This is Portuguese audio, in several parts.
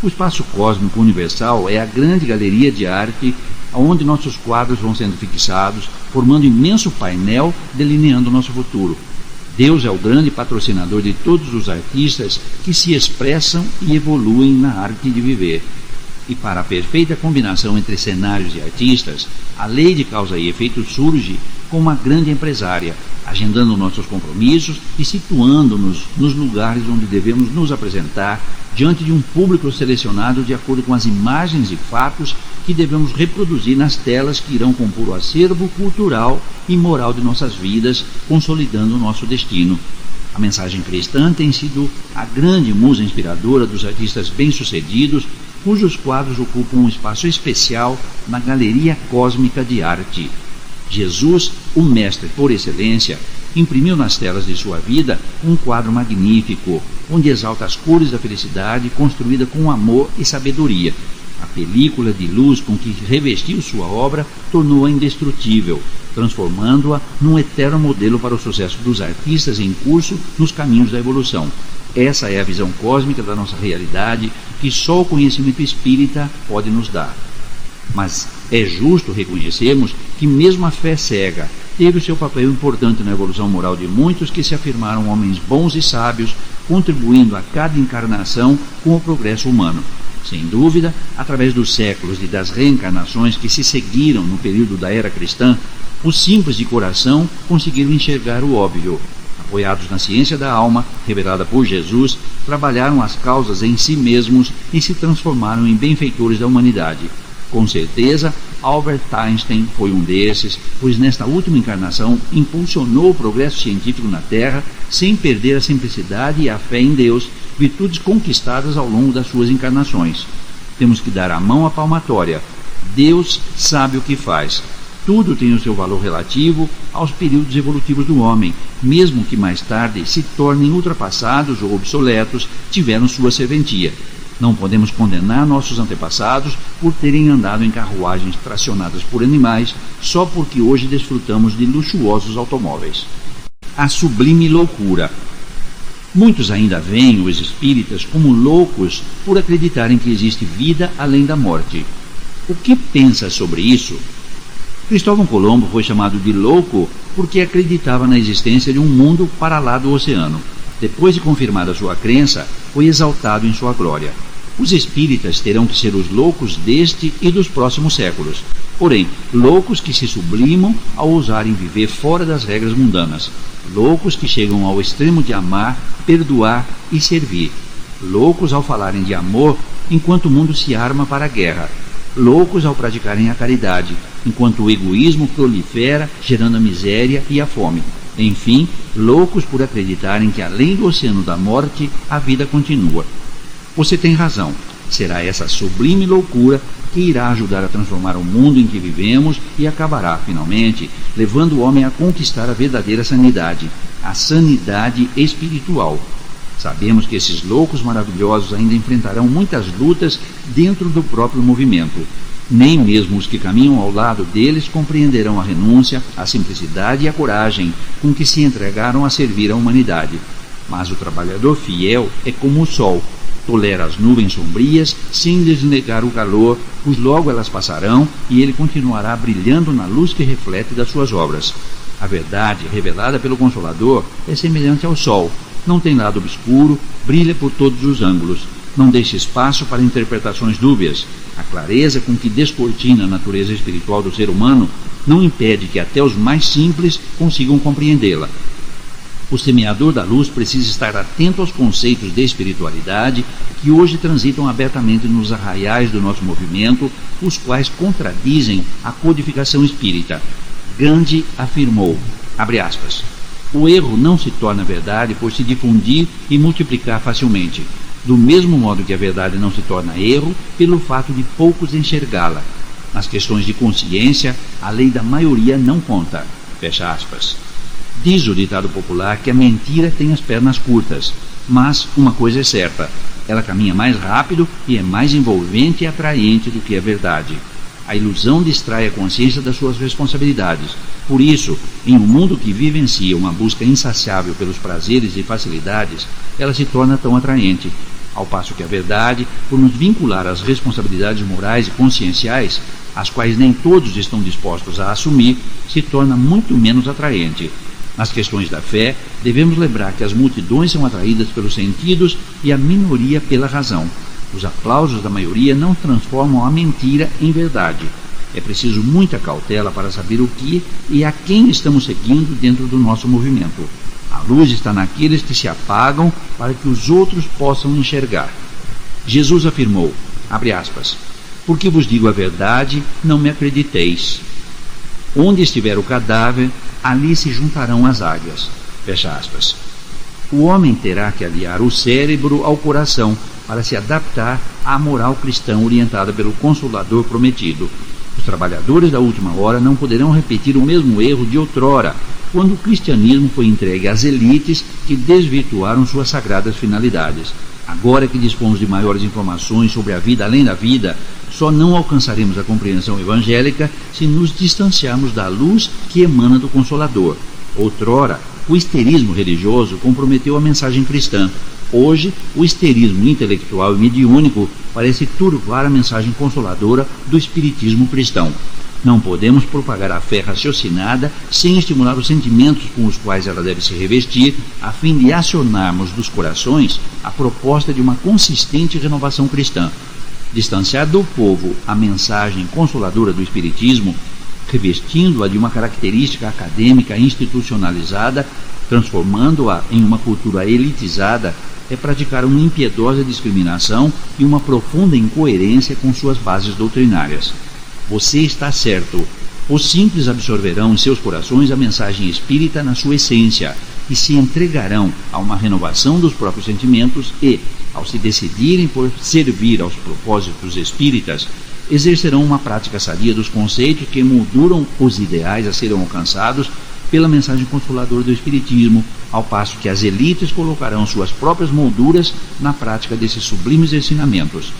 O espaço cósmico universal é a grande galeria de arte onde nossos quadros vão sendo fixados, formando um imenso painel delineando o nosso futuro. Deus é o grande patrocinador de todos os artistas que se expressam e evoluem na arte de viver. E para a perfeita combinação entre cenários e artistas, a lei de causa e efeito surge como uma grande empresária, agendando nossos compromissos e situando-nos nos lugares onde devemos nos apresentar diante de um público selecionado de acordo com as imagens e fatos que devemos reproduzir nas telas que irão compor o acervo cultural e moral de nossas vidas, consolidando o nosso destino. A mensagem cristã tem sido a grande musa inspiradora dos artistas bem-sucedidos, cujos quadros ocupam um espaço especial na galeria cósmica de arte. Jesus, o mestre por excelência, imprimiu nas telas de sua vida um quadro magnífico, onde exalta as cores da felicidade construída com amor e sabedoria. A película de luz com que revestiu sua obra tornou-a indestrutível, transformando-a num eterno modelo para o sucesso dos artistas em curso nos caminhos da evolução. Essa é a visão cósmica da nossa realidade que só o conhecimento espírita pode nos dar. Mas é justo reconhecermos que mesmo a fé cega teve o seu papel importante na evolução moral de muitos que se afirmaram homens bons e sábios, contribuindo a cada encarnação com o progresso humano. Sem dúvida, através dos séculos e das reencarnações que se seguiram no período da era cristã, os simples de coração conseguiram enxergar o óbvio. Apoiados na ciência da alma, revelada por Jesus, trabalharam as causas em si mesmos e se transformaram em benfeitores da humanidade. Com certeza, Albert Einstein foi um desses, pois nesta última encarnação impulsionou o progresso científico na Terra sem perder a simplicidade e a fé em Deus, virtudes conquistadas ao longo das suas encarnações. Temos que dar a mão à palmatória. Deus sabe o que faz. Tudo tem o seu valor relativo aos períodos evolutivos do homem, mesmo que mais tarde se tornem ultrapassados ou obsoletos, tiveram sua serventia. Não podemos condenar nossos antepassados por terem andado em carruagens tracionadas por animais só porque hoje desfrutamos de luxuosos automóveis. A sublime loucura. Muitos ainda veem os espíritas como loucos por acreditarem que existe vida além da morte. O que pensa sobre isso? Cristóvão Colombo foi chamado de louco porque acreditava na existência de um mundo para lá do oceano. Depois de confirmada sua crença, foi exaltado em sua glória. Os espíritas terão que ser os loucos deste e dos próximos séculos, porém, loucos que se sublimam ao ousarem viver fora das regras mundanas, loucos que chegam ao extremo de amar, perdoar e servir, loucos ao falarem de amor enquanto o mundo se arma para a guerra, loucos ao praticarem a caridade, enquanto o egoísmo prolifera, gerando a miséria e a fome. Enfim, loucos por acreditarem que além do oceano da morte, a vida continua. Você tem razão. Será essa sublime loucura que irá ajudar a transformar o mundo em que vivemos e acabará, finalmente, levando o homem a conquistar a verdadeira sanidade, a sanidade espiritual. Sabemos que esses loucos maravilhosos ainda enfrentarão muitas lutas dentro do próprio movimento. Nem mesmo os que caminham ao lado deles compreenderão a renúncia, a simplicidade e a coragem com que se entregaram a servir a humanidade. Mas o trabalhador fiel é como o sol, tolera as nuvens sombrias sem lhes negar o calor, pois logo elas passarão e ele continuará brilhando na luz que reflete das suas obras. A verdade, revelada pelo Consolador, é semelhante ao sol. Não tem lado obscuro, brilha por todos os ângulos. Não deixa espaço para interpretações dúbias. A clareza com que descortina a natureza espiritual do ser humano não impede que até os mais simples consigam compreendê-la. O semeador da luz precisa estar atento aos conceitos de espiritualidade que hoje transitam abertamente nos arraiais do nosso movimento, os quais contradizem a codificação espírita. Gandhi afirmou, abre aspas, o erro não se torna verdade por se difundir e multiplicar facilmente, do mesmo modo que a verdade não se torna erro pelo fato de poucos enxergá-la. Nas questões de consciência, a lei da maioria não conta. Fecha aspas. Diz o ditado popular que a mentira tem as pernas curtas, mas uma coisa é certa, ela caminha mais rápido e é mais envolvente e atraente do que a verdade. A ilusão distrai a consciência das suas responsabilidades. Por isso, em um mundo que vivencia uma busca insaciável pelos prazeres e facilidades, ela se torna tão atraente. ao passo que a verdade, por nos vincular às responsabilidades morais e conscienciais, as quais nem todos estão dispostos a assumir, se torna muito menos atraente. Nas questões da fé, devemos lembrar que as multidões são atraídas pelos sentidos e a minoria pela razão. Os aplausos da maioria não transformam a mentira em verdade. É preciso muita cautela para saber o que e a quem estamos seguindo dentro do nosso movimento. A luz está naqueles que se apagam para que os outros possam enxergar. Jesus afirmou, abre aspas, porque vos digo a verdade, não me acrediteis. Onde estiver o cadáver, ali se juntarão as águias. Fecha aspas. O homem terá que aliar o cérebro ao coração para se adaptar à moral cristã orientada pelo Consolador prometido. Os trabalhadores da última hora não poderão repetir o mesmo erro de outrora, quando o cristianismo foi entregue às elites que desvirtuaram suas sagradas finalidades. Agora que dispomos de maiores informações sobre a vida além da vida, só não alcançaremos a compreensão evangélica se nos distanciarmos da luz que emana do Consolador. Outrora, o histerismo religioso comprometeu a mensagem cristã. Hoje, o histerismo intelectual e mediúnico parece turvar a mensagem consoladora do espiritismo cristão. Não podemos propagar a fé raciocinada sem estimular os sentimentos com os quais ela deve se revestir, a fim de acionarmos dos corações a proposta de uma consistente renovação cristã. Distanciar do povo a mensagem consoladora do espiritismo, revestindo-a de uma característica acadêmica institucionalizada, transformando-a em uma cultura elitizada, é praticar uma impiedosa discriminação e uma profunda incoerência com suas bases doutrinárias. Você está certo. Os simples absorverão em seus corações a mensagem espírita na sua essência e se entregarão a uma renovação dos próprios sentimentos e, ao se decidirem por servir aos propósitos espíritas, exercerão uma prática sadia dos conceitos que emolduram os ideais a serem alcançados pela mensagem consoladora do Espiritismo, ao passo que as elites colocarão suas próprias molduras na prática desses sublimes ensinamentos.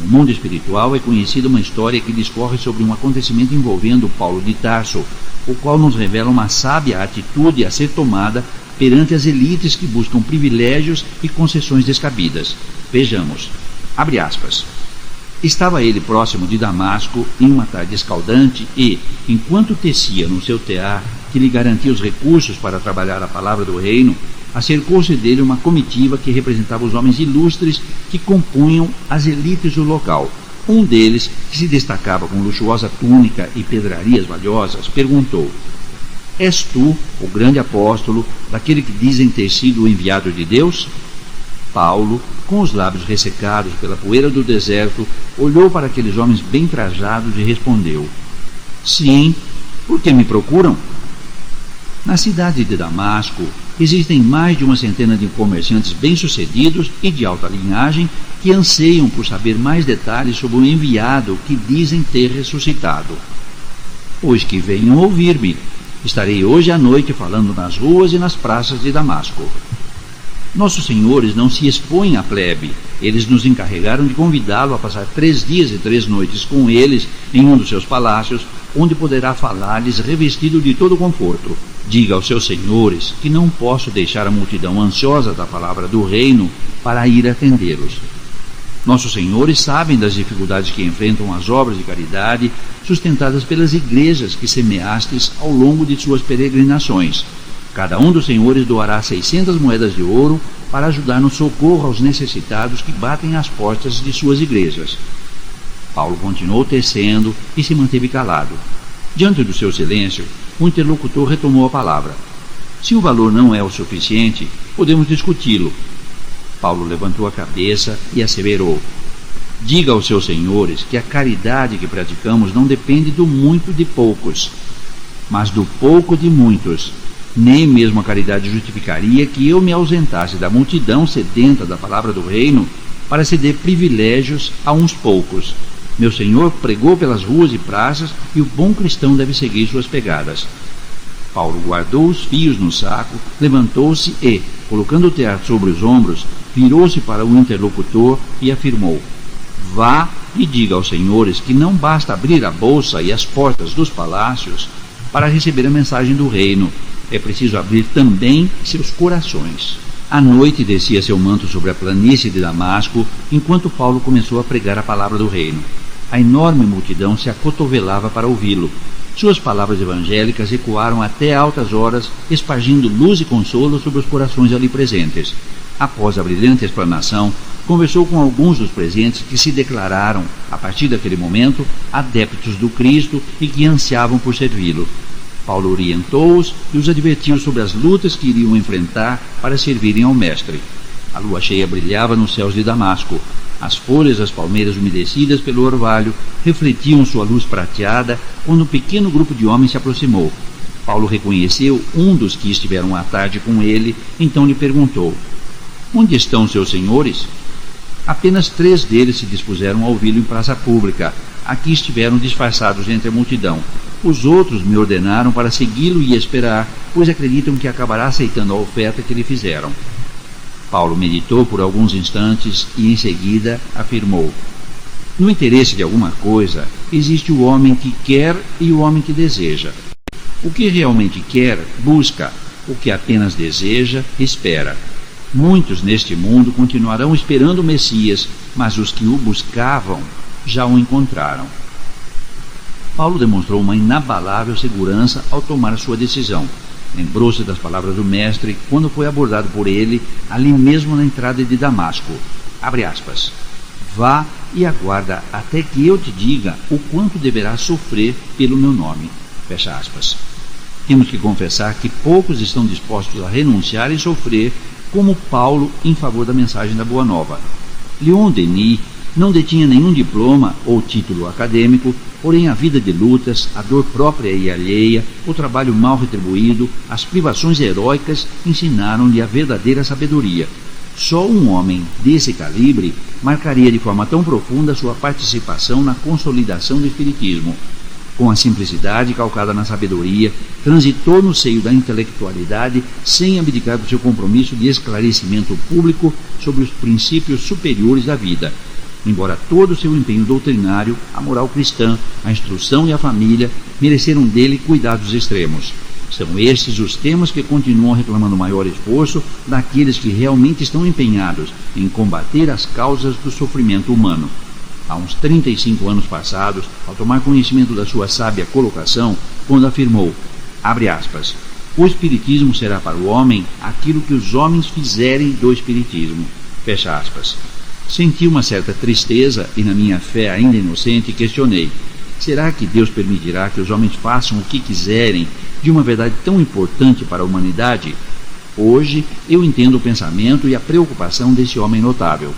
No mundo espiritual é conhecida uma história que discorre sobre um acontecimento envolvendo Paulo de Tarso, o qual nos revela uma sábia atitude a ser tomada perante as elites que buscam privilégios e concessões descabidas. Vejamos, abre aspas. Estava ele próximo de Damasco em uma tarde escaldante e, enquanto tecia no seu tear que lhe garantia os recursos para trabalhar a palavra do reino, acercou-se dele uma comitiva que representava os homens ilustres que compunham as elites do local. Um deles, que se destacava com luxuosa túnica e pedrarias valiosas, perguntou: És tu, o grande apóstolo, daquele que dizem ter sido o enviado de Deus? Paulo, com os lábios ressecados pela poeira do deserto, olhou para aqueles homens bem trajados e respondeu: Sim, por que me procuram? Na cidade de Damasco, existem mais de uma centena de comerciantes bem-sucedidos e de alta linhagem que anseiam por saber mais detalhes sobre o enviado que dizem ter ressuscitado. Pois que venham ouvir-me. Estarei hoje à noite falando nas ruas e nas praças de Damasco. Nossos senhores não se expõem à plebe. Eles nos encarregaram de convidá-lo a passar 3 dias e 3 noites com eles em um dos seus palácios, onde poderá falar-lhes revestido de todo conforto. Diga aos seus senhores que não posso deixar a multidão ansiosa da palavra do reino para ir atendê-los. Nossos senhores sabem das dificuldades que enfrentam as obras de caridade sustentadas pelas igrejas que semeastes ao longo de suas peregrinações. Cada um dos senhores doará 600 moedas de ouro para ajudar no socorro aos necessitados que batem às portas de suas igrejas. Paulo continuou tecendo e se manteve calado. Diante do seu silêncio, o interlocutor retomou a palavra. Se o valor não é o suficiente, podemos discuti-lo. Paulo levantou a cabeça e asseverou: Diga aos seus senhores que a caridade que praticamos não depende do muito de poucos, mas do pouco de muitos. Nem mesmo a caridade justificaria que eu me ausentasse da multidão sedenta da palavra do reino para ceder privilégios a uns poucos. Meu Senhor pregou pelas ruas e praças e o bom cristão deve seguir suas pegadas. Paulo guardou os fios no saco, levantou-se e, colocando o tear sobre os ombros, virou-se para o interlocutor e afirmou: Vá e diga aos senhores que não basta abrir a bolsa e as portas dos palácios para receber a mensagem do reino. É preciso abrir também seus corações. À noite descia seu manto sobre a planície de Damasco, enquanto Paulo começou a pregar a palavra do reino. A enorme multidão se acotovelava para ouvi-lo. Suas palavras evangélicas ecoaram até altas horas, espargindo luz e consolo sobre os corações ali presentes. Após a brilhante explanação, conversou com alguns dos presentes que se declararam, a partir daquele momento, adeptos do Cristo e que ansiavam por servi-lo. Paulo orientou-os e os advertiu sobre as lutas que iriam enfrentar para servirem ao Mestre. A lua cheia brilhava nos céus de Damasco. As folhas das palmeiras umedecidas pelo orvalho refletiam sua luz prateada quando um pequeno grupo de homens se aproximou. Paulo reconheceu um dos que estiveram à tarde com ele, então lhe perguntou: "Onde estão seus senhores?" Apenas 3 deles se dispuseram a ouvi-lo em praça pública. Aqui estiveram disfarçados entre a multidão. Os outros me ordenaram para segui-lo e esperar, pois acreditam que acabará aceitando a oferta que lhe fizeram. Paulo meditou por alguns instantes e, em seguida, afirmou: "No interesse de alguma coisa, existe o homem que quer e o homem que deseja. O que realmente quer, busca. O que apenas deseja, espera. Muitos neste mundo continuarão esperando o Messias, mas os que o buscavam já o encontraram." Paulo demonstrou uma inabalável segurança ao tomar sua decisão. Lembrou-se das palavras do Mestre quando foi abordado por ele ali mesmo na entrada de Damasco. Abre aspas. "Vá e aguarda até que eu te diga o quanto deverás sofrer pelo meu nome." Fecha aspas. Temos que confessar que poucos estão dispostos a renunciar e sofrer como Paulo em favor da mensagem da Boa Nova. Leon Denis não detinha nenhum diploma ou título acadêmico, porém a vida de lutas, a dor própria e alheia, o trabalho mal retribuído, as privações heróicas ensinaram-lhe a verdadeira sabedoria. Só um homem desse calibre marcaria de forma tão profunda sua participação na consolidação do Espiritismo. Com a simplicidade calcada na sabedoria, transitou no seio da intelectualidade sem abdicar do seu compromisso de esclarecimento público sobre os princípios superiores da vida. Embora todo o seu empenho doutrinário, a moral cristã, a instrução e a família mereceram dele cuidados extremos. São estes os temas que continuam reclamando maior esforço daqueles que realmente estão empenhados em combater as causas do sofrimento humano. Há uns 35 anos passados, ao tomar conhecimento da sua sábia colocação, quando afirmou, abre aspas, "O Espiritismo será para o homem aquilo que os homens fizerem do Espiritismo." Fecha aspas. Senti uma certa tristeza e, na minha fé ainda inocente, questionei: será que Deus permitirá que os homens façam o que quiserem de uma verdade tão importante para a humanidade? Hoje eu entendo o pensamento e a preocupação desse homem notável.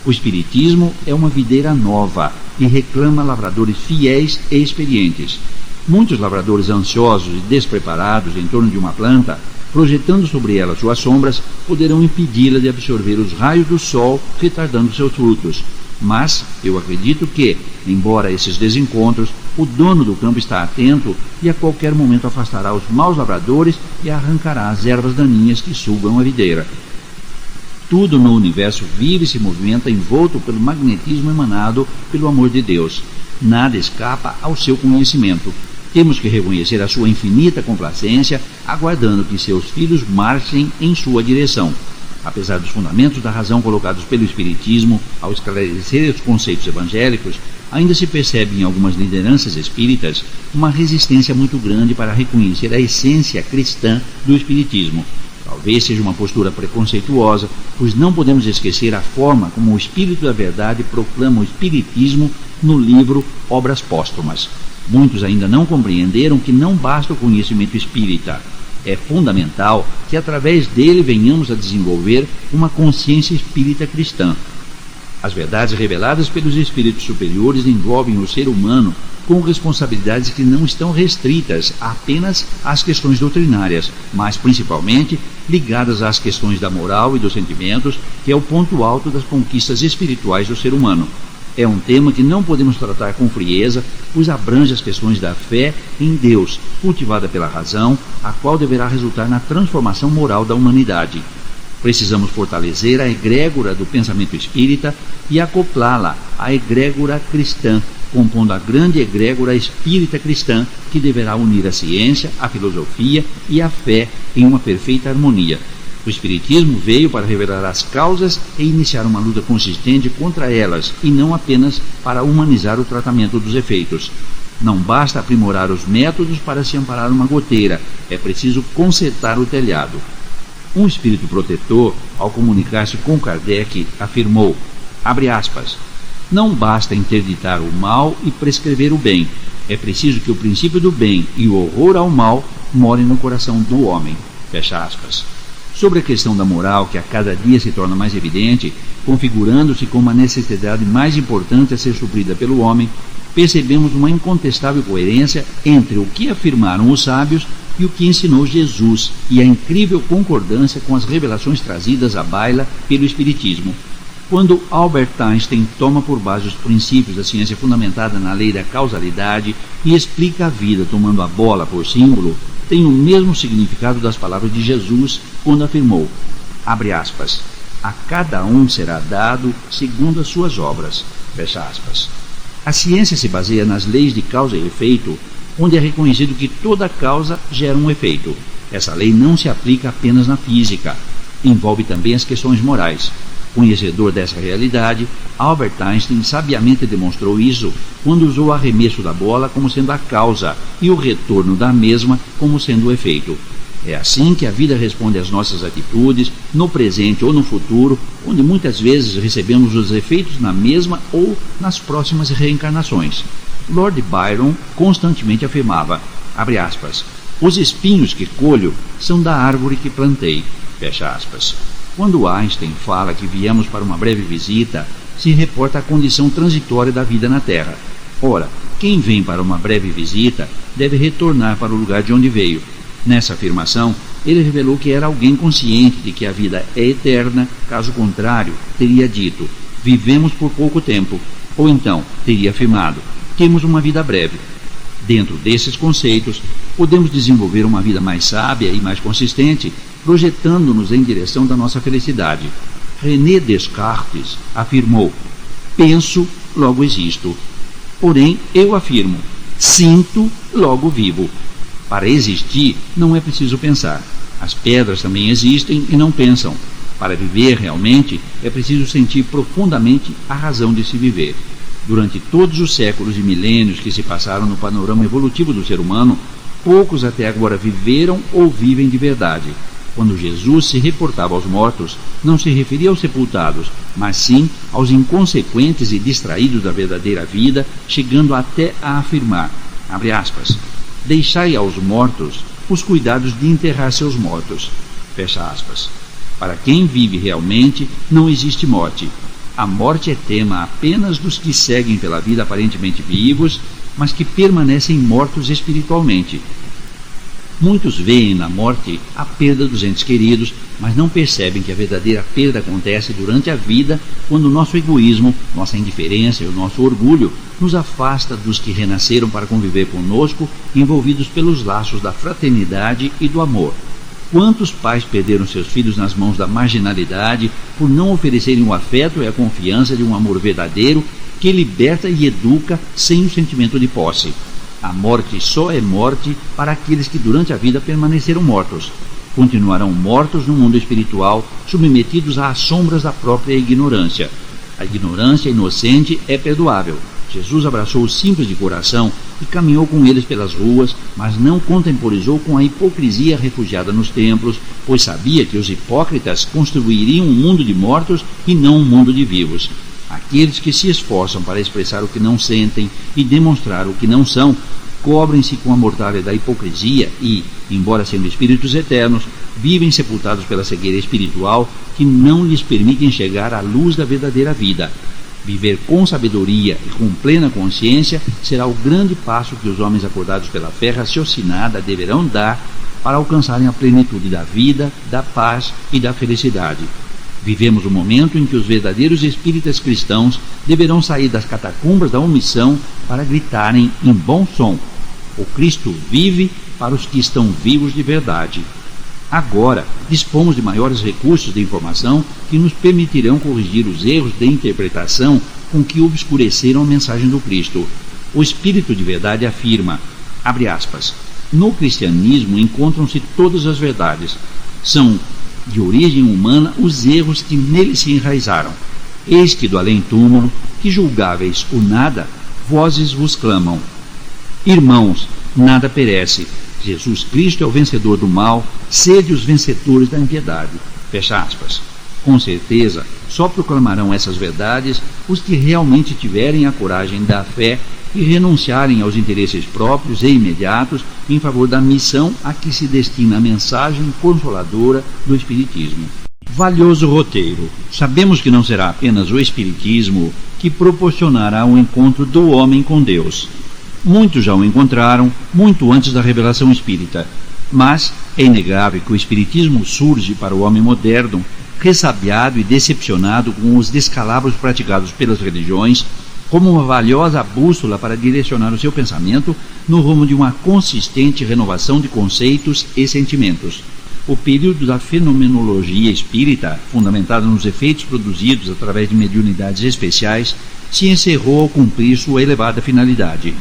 O Espiritismo é uma videira nova e reclama lavradores fiéis e experientes. Muitos lavradores ansiosos e despreparados em torno de uma planta, projetando sobre ela suas sombras, poderão impedi-la de absorver os raios do sol, retardando seus frutos. Mas eu acredito que, embora esses desencontros, o dono do campo está atento e a qualquer momento afastará os maus lavradores e arrancará as ervas daninhas que sugam a videira. Tudo no universo vive e se movimenta envolto pelo magnetismo emanado pelo amor de Deus. Nada escapa ao seu conhecimento. Temos que reconhecer a sua infinita complacência, aguardando que seus filhos marchem em sua direção. Apesar dos fundamentos da razão colocados pelo Espiritismo, ao esclarecer os conceitos evangélicos, ainda se percebe em algumas lideranças espíritas uma resistência muito grande para reconhecer a essência cristã do Espiritismo. Talvez seja uma postura preconceituosa, pois não podemos esquecer a forma como o Espírito da Verdade proclama o Espiritismo no livro Obras Póstumas. Muitos ainda não compreenderam que não basta o conhecimento espírita. É fundamental que através dele venhamos a desenvolver uma consciência espírita cristã. As verdades reveladas pelos espíritos superiores envolvem o ser humano com responsabilidades que não estão restritas apenas às questões doutrinárias, mas principalmente ligadas às questões da moral e dos sentimentos, que é o ponto alto das conquistas espirituais do ser humano. É um tema que não podemos tratar com frieza, pois abrange as questões da fé em Deus, cultivada pela razão, a qual deverá resultar na transformação moral da humanidade. Precisamos fortalecer a egrégora do pensamento espírita e acoplá-la à egrégora cristã, compondo a grande egrégora espírita cristã, que deverá unir a ciência, a filosofia e a fé em uma perfeita harmonia. O Espiritismo veio para revelar as causas e iniciar uma luta consistente contra elas, e não apenas para humanizar o tratamento dos efeitos. Não basta aprimorar os métodos para se amparar uma goteira, é preciso consertar o telhado. Um espírito protetor, ao comunicar-se com Kardec, afirmou, abre aspas, não basta interditar o mal e prescrever o bem, é preciso que o princípio do bem e o horror ao mal morem no coração do homem, fecha aspas. Sobre a questão da moral, que a cada dia se torna mais evidente, configurando-se como a necessidade mais importante a ser suprida pelo homem, percebemos uma incontestável coerência entre o que afirmaram os sábios e o que ensinou Jesus, e a incrível concordância com as revelações trazidas à baila pelo Espiritismo. Quando Albert Einstein toma por base os princípios da ciência fundamentada na lei da causalidade e explica a vida tomando a bola por símbolo, tem o mesmo significado das palavras de Jesus quando afirmou, abre aspas, a cada um será dado segundo as suas obras, fecha aspas. A ciência se baseia nas leis de causa e efeito, onde é reconhecido que toda causa gera um efeito. Essa lei não se aplica apenas na física, envolve também as questões morais. Conhecedor dessa realidade, Albert Einstein sabiamente demonstrou isso quando usou o arremesso da bola como sendo a causa e o retorno da mesma como sendo o efeito. É assim que a vida responde às nossas atitudes, no presente ou no futuro, onde muitas vezes recebemos os efeitos na mesma ou nas próximas reencarnações. Lord Byron constantemente afirmava, abre aspas, os espinhos que colho são da árvore que plantei, fecha aspas. Quando Einstein fala que viemos para uma breve visita, se reporta a condição transitória da vida na Terra. Ora, quem vem para uma breve visita deve retornar para o lugar de onde veio. Nessa afirmação, ele revelou que era alguém consciente de que a vida é eterna, caso contrário, teria dito, vivemos por pouco tempo, ou então teria afirmado, temos uma vida breve. Dentro desses conceitos, podemos desenvolver uma vida mais sábia e mais consistente, projetando-nos em direção da nossa felicidade. René Descartes afirmou, penso, logo existo. Porém, eu afirmo, sinto, logo vivo. Para existir, não é preciso pensar. As pedras também existem e não pensam. Para viver realmente, é preciso sentir profundamente a razão de se viver. Durante todos os séculos e milênios que se passaram no panorama evolutivo do ser humano, poucos até agora viveram ou vivem de verdade. Quando Jesus se reportava aos mortos, não se referia aos sepultados, mas sim aos inconsequentes e distraídos da verdadeira vida, chegando até a afirmar, abre aspas, deixai aos mortos os cuidados de enterrar seus mortos, fecha aspas. Para quem vive realmente, não existe morte. A morte é tema apenas dos que seguem pela vida aparentemente vivos, mas que permanecem mortos espiritualmente. Muitos veem na morte a perda dos entes queridos, mas não percebem que a verdadeira perda acontece durante a vida, quando o nosso egoísmo, nossa indiferença e o nosso orgulho nos afasta dos que renasceram para conviver conosco, envolvidos pelos laços da fraternidade e do amor. Quantos pais perderam seus filhos nas mãos da marginalidade por não oferecerem o afeto e a confiança de um amor verdadeiro que liberta e educa sem o sentimento de posse? A morte só é morte para aqueles que durante a vida permaneceram mortos. Continuarão mortos no mundo espiritual, submetidos às sombras da própria ignorância. A ignorância inocente é perdoável. Jesus abraçou os simples de coração e caminhou com eles pelas ruas, mas não contemporizou com a hipocrisia refugiada nos templos, pois sabia que os hipócritas construiriam um mundo de mortos e não um mundo de vivos. Aqueles que se esforçam para expressar o que não sentem e demonstrar o que não são, cobrem-se com a mortalha da hipocrisia e, embora sendo espíritos eternos, vivem sepultados pela cegueira espiritual que não lhes permite enxergar a luz da verdadeira vida. Viver com sabedoria e com plena consciência será o grande passo que os homens acordados pela fé raciocinada deverão dar para alcançarem a plenitude da vida, da paz e da felicidade. Vivemos o momento em que os verdadeiros espíritas cristãos deverão sair das catacumbas da omissão para gritarem em bom som: o Cristo vive para os que estão vivos de verdade. Agora, dispomos de maiores recursos de informação que nos permitirão corrigir os erros de interpretação com que obscureceram a mensagem do Cristo. O Espírito de Verdade afirma, abre aspas, no cristianismo encontram-se todas as verdades. São de origem humana, os erros que nele se enraizaram. Eis que do além-túmulo, que julgáveis o nada, vozes vos clamam. Irmãos, nada perece. Jesus Cristo é o vencedor do mal, sede os vencedores da impiedade. Fecha aspas. Com certeza, só proclamarão essas verdades os que realmente tiverem a coragem da fé e renunciarem aos interesses próprios e imediatos em favor da missão a que se destina a mensagem consoladora do Espiritismo. Valioso roteiro. Sabemos que não será apenas o Espiritismo que proporcionará o encontro do homem com Deus. Muitos já o encontraram muito antes da revelação espírita, mas é inegável que o Espiritismo surge para o homem moderno, ressabiado e decepcionado com os descalabros praticados pelas religiões, como uma valiosa bússola para direcionar o seu pensamento no rumo de uma consistente renovação de conceitos e sentimentos. O período da fenomenologia espírita, fundamentado nos efeitos produzidos através de mediunidades especiais, se encerrou ao cumprir sua elevada finalidade.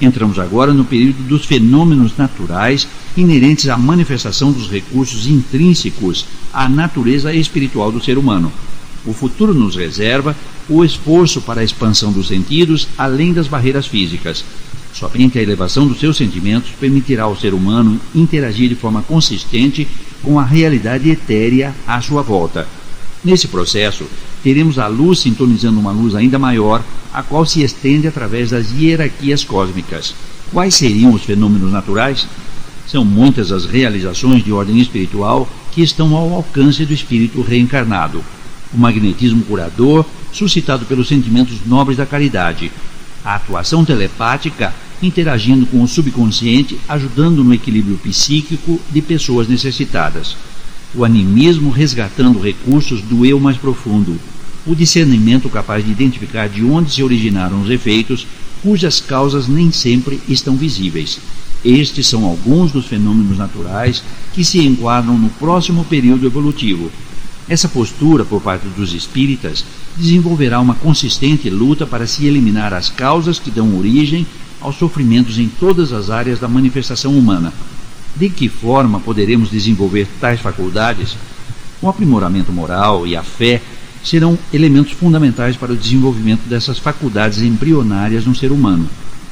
Entramos agora no período dos fenômenos naturais inerentes à manifestação dos recursos intrínsecos à natureza espiritual do ser humano. O futuro nos reserva o esforço para a expansão dos sentidos além das barreiras físicas. Somente a elevação dos seus sentimentos permitirá ao ser humano interagir de forma consistente com a realidade etérea à sua volta. Nesse processo, teremos a luz sintonizando uma luz ainda maior, a qual se estende através das hierarquias cósmicas. Quais seriam os fenômenos naturais? São muitas as realizações de ordem espiritual que estão ao alcance do espírito reencarnado. O magnetismo curador, suscitado pelos sentimentos nobres da caridade. A atuação telepática, interagindo com o subconsciente, ajudando no equilíbrio psíquico de pessoas necessitadas. O animismo, resgatando recursos do eu mais profundo. O discernimento capaz de identificar de onde se originaram os efeitos, cujas causas nem sempre estão visíveis. Estes são alguns dos fenômenos naturais que se enquadram no próximo período evolutivo. Essa postura, por parte dos espíritas, desenvolverá uma consistente luta para se eliminar as causas que dão origem aos sofrimentos em todas as áreas da manifestação humana. De que forma poderemos desenvolver tais faculdades? O aprimoramento moral e a fé serão elementos fundamentais para o desenvolvimento dessas faculdades embrionárias no ser humano.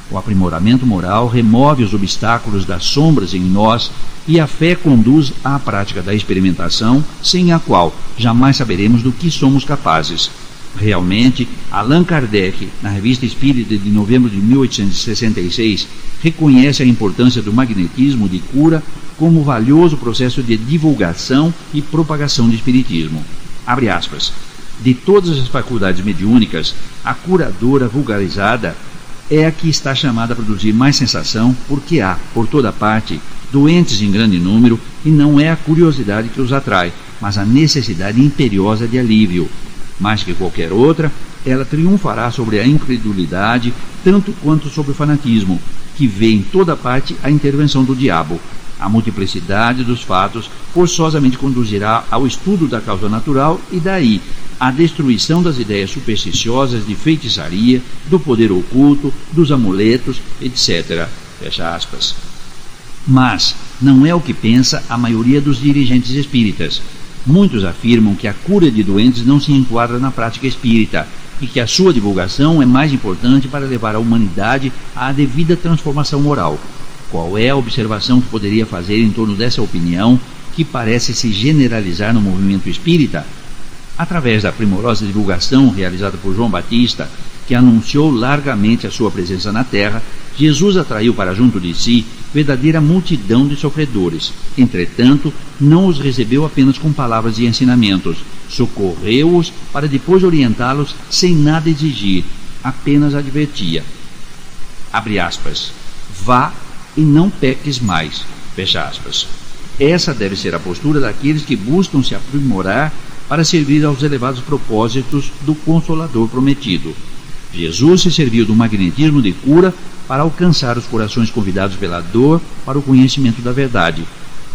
O aprimoramento moral remove os obstáculos das sombras em nós e a fé conduz à prática da experimentação, sem a qual jamais saberemos do que somos capazes. Realmente, Allan Kardec, na Revista Espírita de novembro de 1866, reconhece a importância do magnetismo de cura como valioso processo de divulgação e propagação do espiritismo. Abre aspas. De todas as faculdades mediúnicas, a curadora vulgarizada é a que está chamada a produzir mais sensação, porque há, por toda parte, doentes em grande número, e não é a curiosidade que os atrai, mas a necessidade imperiosa de alívio. Mais que qualquer outra, ela triunfará sobre a incredulidade, tanto quanto sobre o fanatismo, que vê em toda parte a intervenção do diabo. A multiplicidade dos fatos forçosamente conduzirá ao estudo da causa natural e daí à destruição das ideias supersticiosas de feitiçaria, do poder oculto, dos amuletos, etc. Fecha aspas. Mas não é o que pensa a maioria dos dirigentes espíritas. Muitos afirmam que a cura de doentes não se enquadra na prática espírita e que a sua divulgação é mais importante para levar a humanidade à devida transformação moral. Qual é a observação que poderia fazer em torno dessa opinião que parece se generalizar no movimento espírita? Através da primorosa divulgação realizada por João Batista, que anunciou largamente a sua presença na terra, Jesus atraiu para junto de si verdadeira multidão de sofredores. Entretanto, não os recebeu apenas com palavras e ensinamentos, socorreu-os para depois orientá-los sem nada exigir, apenas advertia. Abre aspas. Vá e não peques mais. Fecha aspas. Essa deve ser a postura daqueles que buscam se aprimorar para servir aos elevados propósitos do Consolador prometido. Jesus se serviu do magnetismo de cura para alcançar os corações convidados pela dor para o conhecimento da verdade.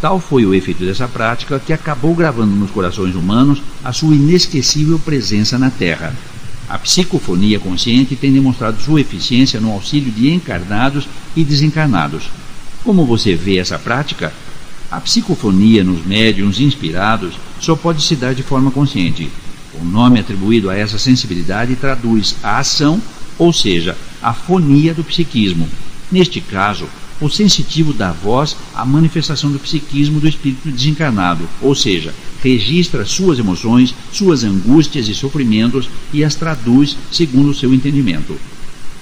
Tal foi o efeito dessa prática que acabou gravando nos corações humanos a sua inesquecível presença na Terra. A psicofonia consciente tem demonstrado sua eficiência no auxílio de encarnados e desencarnados. Como você vê essa prática? A psicofonia nos médiuns inspirados só pode se dar de forma consciente. O nome atribuído a essa sensibilidade traduz a ação, ou seja, a fonia do psiquismo. Neste caso, o sensitivo dá voz à manifestação do psiquismo do espírito desencarnado, ou seja, registra suas emoções, suas angústias e sofrimentos e as traduz segundo o seu entendimento.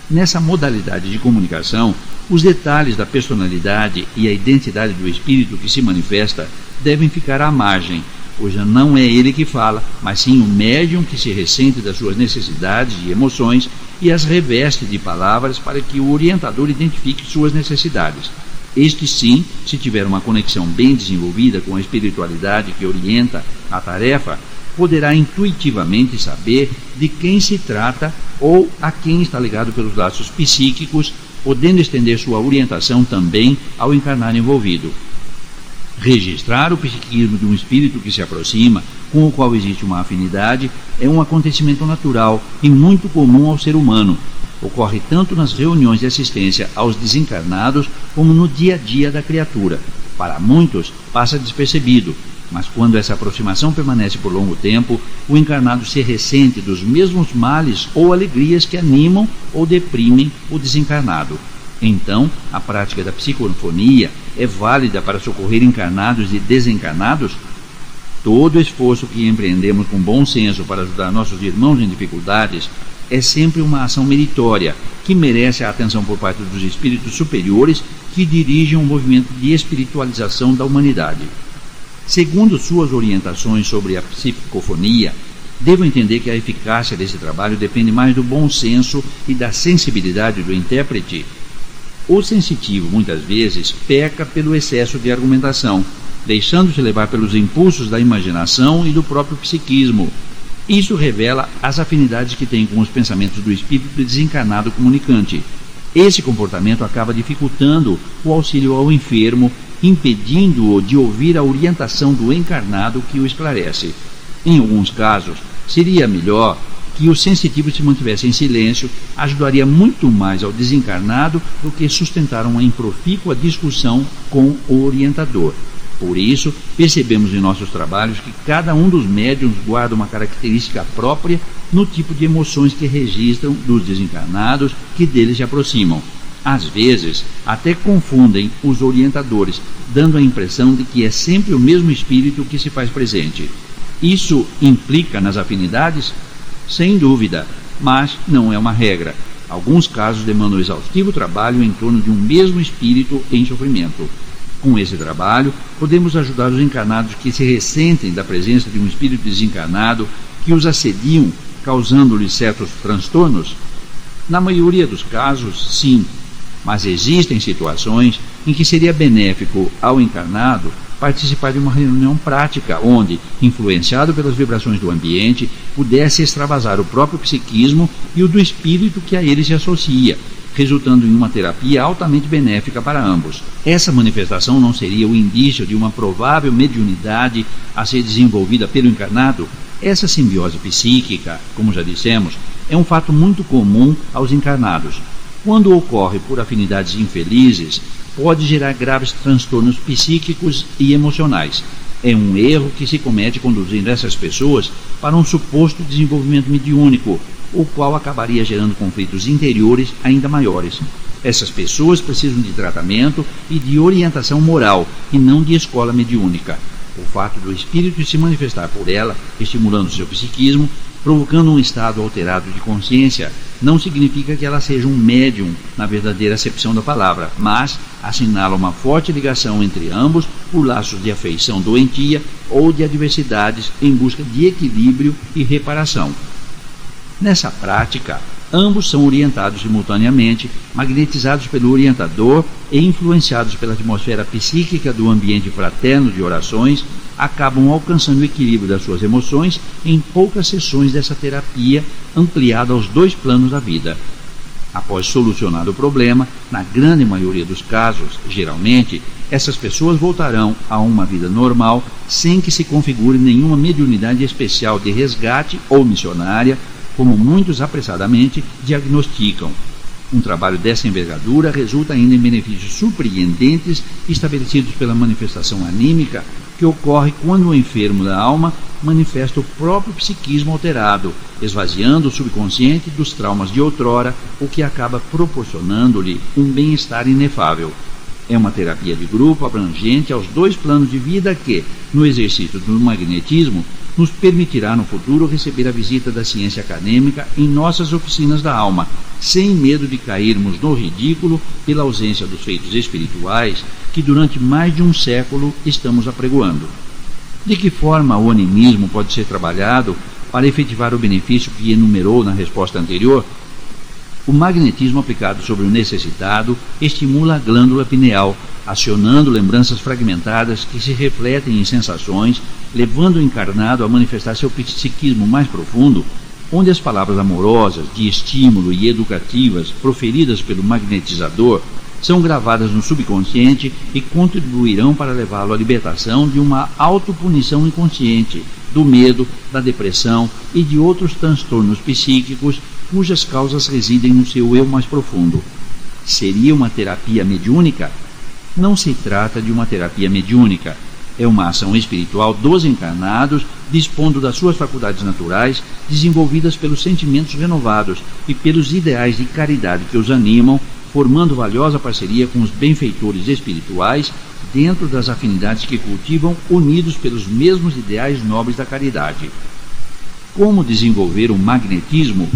Nessa modalidade de comunicação, os detalhes da personalidade e a identidade do espírito que se manifesta devem ficar à margem, pois não é ele que fala, mas sim o médium que se ressente das suas necessidades e emoções e as reveste de palavras para que o orientador identifique suas necessidades. Este sim, se tiver uma conexão bem desenvolvida com a espiritualidade que orienta a tarefa, poderá intuitivamente saber de quem se trata ou a quem está ligado pelos laços psíquicos, podendo estender sua orientação também ao encarnado envolvido. Registrar o psiquismo de um espírito que se aproxima, com o qual existe uma afinidade, é um acontecimento natural e muito comum ao ser humano. Ocorre tanto nas reuniões de assistência aos desencarnados como no dia a dia da criatura. Para muitos, passa despercebido, mas quando essa aproximação permanece por longo tempo, o encarnado se ressente dos mesmos males ou alegrias que animam ou deprimem o desencarnado. Então, a prática da psicofonia é válida para socorrer encarnados e desencarnados? Todo esforço que empreendemos com bom senso para ajudar nossos irmãos em dificuldades é sempre uma ação meritória, que merece a atenção por parte dos espíritos superiores que dirigem um movimento de espiritualização da humanidade. Segundo suas orientações sobre a psicofonia, devo entender que a eficácia desse trabalho depende mais do bom senso e da sensibilidade do intérprete. O sensitivo, muitas vezes, peca pelo excesso de argumentação, deixando-se levar pelos impulsos da imaginação e do próprio psiquismo. Isso revela as afinidades que tem com os pensamentos do espírito desencarnado comunicante. Esse comportamento acaba dificultando o auxílio ao enfermo, impedindo-o de ouvir a orientação do encarnado que o esclarece. Em alguns casos, seria melhor que o sensitivo se mantivesse em silêncio, ajudaria muito mais ao desencarnado do que sustentar uma improfícua discussão com o orientador. Por isso, percebemos em nossos trabalhos que cada um dos médiuns guarda uma característica própria no tipo de emoções que registram dos desencarnados que deles se aproximam. Às vezes, até confundem os orientadores, dando a impressão de que é sempre o mesmo espírito que se faz presente. Isso implica nas afinidades? Sem dúvida, mas não é uma regra. Alguns casos demandam exaustivo trabalho em torno de um mesmo espírito em sofrimento. Com esse trabalho, podemos ajudar os encarnados que se ressentem da presença de um espírito desencarnado que os assediam, causando-lhes certos transtornos? Na maioria dos casos, sim, mas existem situações em que seria benéfico ao encarnado participar de uma reunião prática onde, influenciado pelas vibrações do ambiente, pudesse extravasar o próprio psiquismo e o do espírito que a ele se associa, resultando em uma terapia altamente benéfica para ambos. Essa manifestação não seria o indício de uma provável mediunidade a ser desenvolvida pelo encarnado? Essa simbiose psíquica, como já dissemos, é um fato muito comum aos encarnados. Quando ocorre por afinidades infelizes, pode gerar graves transtornos psíquicos e emocionais. É um erro que se comete conduzindo essas pessoas para um suposto desenvolvimento mediúnico, o qual acabaria gerando conflitos interiores ainda maiores. Essas pessoas precisam de tratamento e de orientação moral, e não de escola mediúnica. O fato do espírito se manifestar por ela, estimulando seu psiquismo, provocando um estado alterado de consciência, não significa que ela seja um médium na verdadeira acepção da palavra, mas assinala uma forte ligação entre ambos por laços de afeição doentia ou de adversidades em busca de equilíbrio e reparação. Nessa prática, ambos são orientados simultaneamente, magnetizados pelo orientador e influenciados pela atmosfera psíquica do ambiente fraterno de orações, acabam alcançando o equilíbrio das suas emoções em poucas sessões dessa terapia ampliada aos dois planos da vida. Após solucionar o problema, na grande maioria dos casos, geralmente, essas pessoas voltarão a uma vida normal sem que se configure nenhuma mediunidade especial de resgate ou missionária, como muitos apressadamente diagnosticam. Um trabalho dessa envergadura resulta ainda em benefícios surpreendentes estabelecidos pela manifestação anímica que ocorre quando o enfermo da alma manifesta o próprio psiquismo alterado, esvaziando o subconsciente dos traumas de outrora, o que acaba proporcionando-lhe um bem-estar inefável. É uma terapia de grupo abrangente aos 2 planos de vida que, no exercício do magnetismo, nos permitirá no futuro receber a visita da ciência acadêmica em nossas oficinas da alma, sem medo de cairmos no ridículo pela ausência dos feitos espirituais que durante mais de um século estamos apregoando. De que forma o animismo pode ser trabalhado para efetivar o benefício que enumerou na resposta anterior? O magnetismo aplicado sobre o necessitado estimula a glândula pineal, acionando lembranças fragmentadas que se refletem em sensações, levando o encarnado a manifestar seu psiquismo mais profundo, onde as palavras amorosas, de estímulo e educativas proferidas pelo magnetizador são gravadas no subconsciente e contribuirão para levá-lo à libertação de uma autopunição inconsciente, do medo, da depressão e de outros transtornos psíquicos cujas causas residem no seu eu mais profundo. Seria uma terapia mediúnica? Não se trata de uma terapia mediúnica. É uma ação espiritual dos encarnados, dispondo das suas faculdades naturais, desenvolvidas pelos sentimentos renovados e pelos ideais de caridade que os animam, formando valiosa parceria com os benfeitores espirituais, dentro das afinidades que cultivam, unidos pelos mesmos ideais nobres da caridade. Como desenvolver o magnetismo?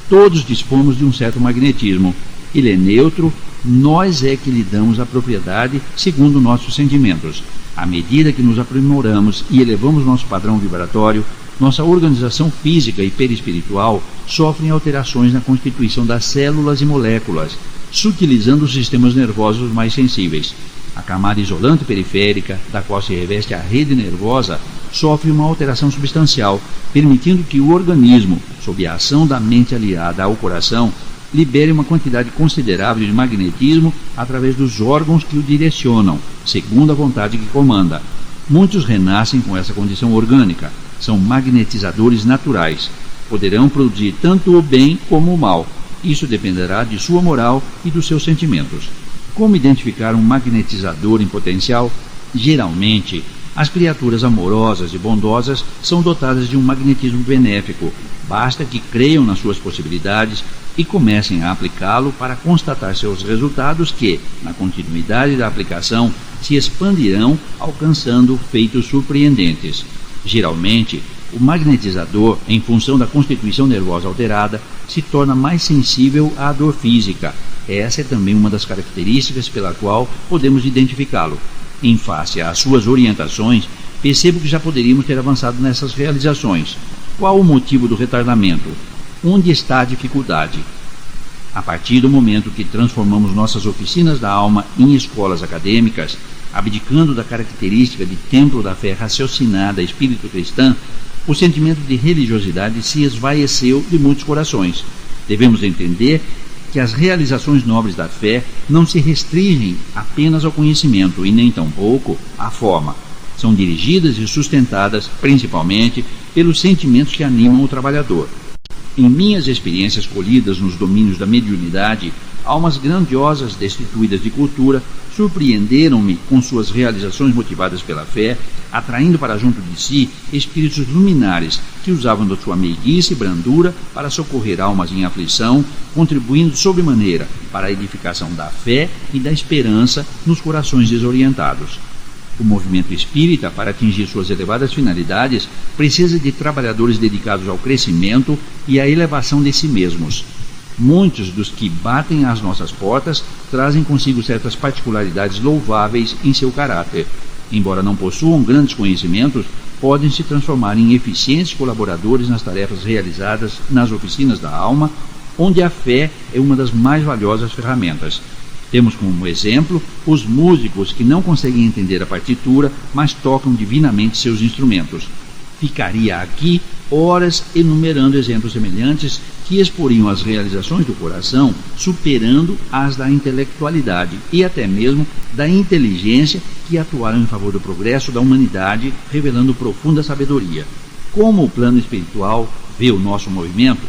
Todos dispomos de um certo magnetismo. Ele é neutro, nós é que lhe damos a propriedade segundo nossos sentimentos. À medida que nos aprimoramos e elevamos nosso padrão vibratório, nossa organização física e perispiritual sofrem alterações na constituição das células e moléculas, sutilizando os sistemas nervosos mais sensíveis. A camada isolante periférica, da qual se reveste a rede nervosa, sofre uma alteração substancial, permitindo que o organismo, sob a ação da mente aliada ao coração, libere uma quantidade considerável de magnetismo através dos órgãos que o direcionam, segundo a vontade que comanda. Muitos renascem com essa condição orgânica, são magnetizadores naturais. Poderão produzir tanto o bem como o mal. Isso dependerá de sua moral e dos seus sentimentos. Como identificar um magnetizador em potencial? Geralmente, as criaturas amorosas e bondosas são dotadas de um magnetismo benéfico. Basta que creiam nas suas possibilidades e comecem a aplicá-lo para constatar seus resultados que, na continuidade da aplicação, se expandirão, alcançando feitos surpreendentes. Geralmente, o magnetizador, em função da constituição nervosa alterada, se torna mais sensível à dor física. Essa é também uma das características pela qual podemos identificá-lo. Em face às suas orientações, percebo que já poderíamos ter avançado nessas realizações. Qual o motivo do retardamento? Onde está a dificuldade? A partir do momento que transformamos nossas oficinas da alma em escolas acadêmicas, abdicando da característica de templo da fé raciocinada espírito-cristã, o sentimento de religiosidade se esvaeceu de muitos corações. Devemos entender que as realizações nobres da fé não se restringem apenas ao conhecimento e nem tampouco à forma. São dirigidas e sustentadas principalmente pelos sentimentos que animam o trabalhador. Em minhas experiências colhidas nos domínios da mediunidade, almas grandiosas destituídas de cultura surpreenderam-me com suas realizações motivadas pela fé, atraindo para junto de si espíritos luminares que usavam da sua meiguice e brandura para socorrer almas em aflição, contribuindo sobremaneira para a edificação da fé e da esperança nos corações desorientados. O movimento espírita, para atingir suas elevadas finalidades, precisa de trabalhadores dedicados ao crescimento e à elevação de si mesmos. Muitos dos que batem às nossas portas trazem consigo certas particularidades louváveis em seu caráter. Embora não possuam grandes conhecimentos, podem se transformar em eficientes colaboradores nas tarefas realizadas nas oficinas da alma, onde a fé é uma das mais valiosas ferramentas. Temos como exemplo os músicos que não conseguem entender a partitura, mas tocam divinamente seus instrumentos. Ficaria aqui horas enumerando exemplos semelhantes que exporiam as realizações do coração, superando as da intelectualidade e até mesmo da inteligência, que atuaram em favor do progresso da humanidade, revelando profunda sabedoria. Como o plano espiritual vê o nosso movimento?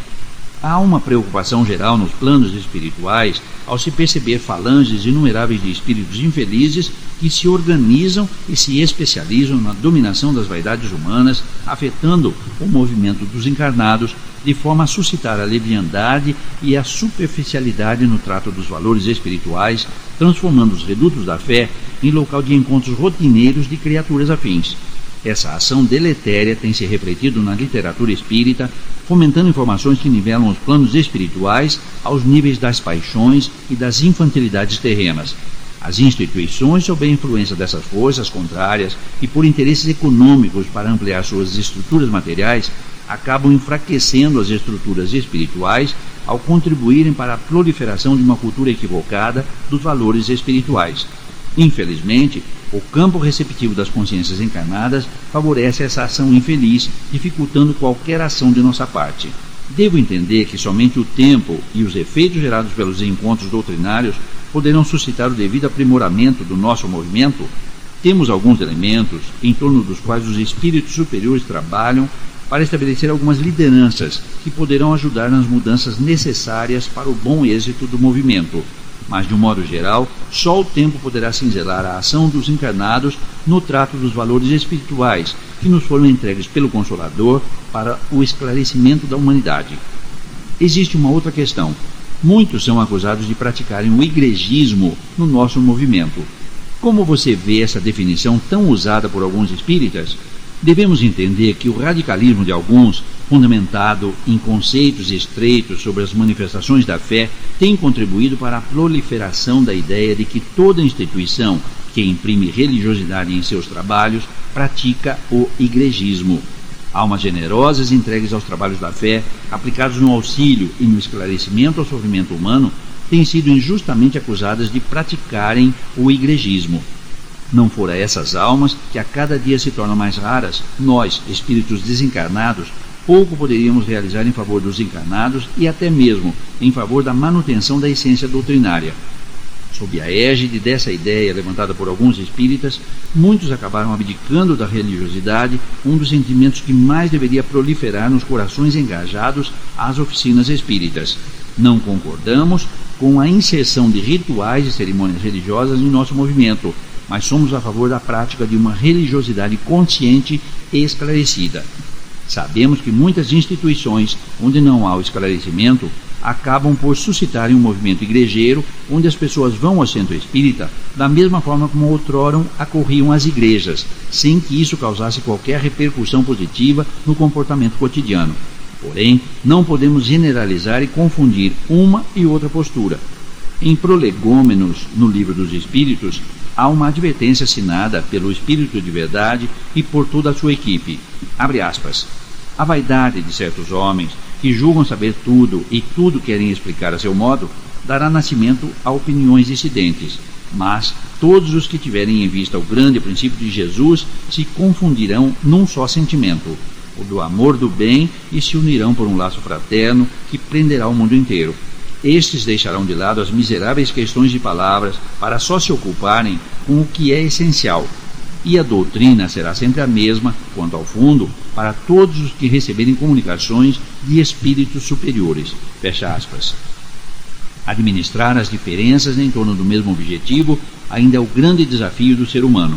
Há uma preocupação geral nos planos espirituais ao se perceber falanges inumeráveis de espíritos infelizes que se organizam e se especializam na dominação das vaidades humanas, afetando o movimento dos encarnados, de forma a suscitar a leviandade e a superficialidade no trato dos valores espirituais, transformando os redutos da fé em local de encontros rotineiros de criaturas afins. Essa ação deletéria tem se refletido na literatura espírita, fomentando informações que nivelam os planos espirituais aos níveis das paixões e das infantilidades terrenas. As instituições, sob a influência dessas forças contrárias e por interesses econômicos para ampliar suas estruturas materiais, acabam enfraquecendo as estruturas espirituais ao contribuírem para a proliferação de uma cultura equivocada dos valores espirituais. Infelizmente, o campo receptivo das consciências encarnadas favorece essa ação infeliz, dificultando qualquer ação de nossa parte. Devo entender que somente o tempo e os efeitos gerados pelos encontros doutrinários poderão suscitar o devido aprimoramento do nosso movimento? Temos alguns elementos em torno dos quais os espíritos superiores trabalham para estabelecer algumas lideranças que poderão ajudar nas mudanças necessárias para o bom êxito do movimento. Mas, de um modo geral, só o tempo poderá cinzelar a ação dos encarnados no trato dos valores espirituais que nos foram entregues pelo Consolador para o esclarecimento da humanidade. Existe uma outra questão. Muitos são acusados de praticarem o igrejismo no nosso movimento. Como você vê essa definição tão usada por alguns espíritas? Devemos entender que o radicalismo de alguns, fundamentado em conceitos estreitos sobre as manifestações da fé, tem contribuído para a proliferação da ideia de que toda instituição que imprime religiosidade em seus trabalhos pratica o igrejismo. Almas generosas entregues aos trabalhos da fé, aplicados no auxílio e no esclarecimento ao sofrimento humano, têm sido injustamente acusadas de praticarem o igrejismo. Não fora essas almas, que a cada dia se tornam mais raras, nós, espíritos desencarnados, pouco poderíamos realizar em favor dos encarnados e até mesmo em favor da manutenção da essência doutrinária. Sob a égide dessa ideia levantada por alguns espíritas, muitos acabaram abdicando da religiosidade, um dos sentimentos que mais deveria proliferar nos corações engajados às oficinas espíritas. Não concordamos com a inserção de rituais e cerimônias religiosas em nosso movimento, mas somos a favor da prática de uma religiosidade consciente e esclarecida. Sabemos que muitas instituições, onde não há o esclarecimento, acabam por suscitarem um movimento igrejeiro, onde as pessoas vão ao centro espírita da mesma forma como outrora acorriam às igrejas, sem que isso causasse qualquer repercussão positiva no comportamento cotidiano. Porém, não podemos generalizar e confundir uma e outra postura. Em Prolegômenos, no Livro dos Espíritos, há uma advertência assinada pelo Espírito de Verdade e por toda a sua equipe. Abre aspas. A vaidade de certos homens, que julgam saber tudo e tudo querem explicar a seu modo, dará nascimento a opiniões dissidentes. Mas todos os que tiverem em vista o grande princípio de Jesus se confundirão num só sentimento, o do amor do bem, e se unirão por um laço fraterno que prenderá o mundo inteiro. Estes deixarão de lado as miseráveis questões de palavras para só se ocuparem com o que é essencial. E a doutrina será sempre a mesma, quanto ao fundo, para todos os que receberem comunicações de espíritos superiores. Fecha aspas. Administrar as diferenças em torno do mesmo objetivo ainda é o grande desafio do ser humano.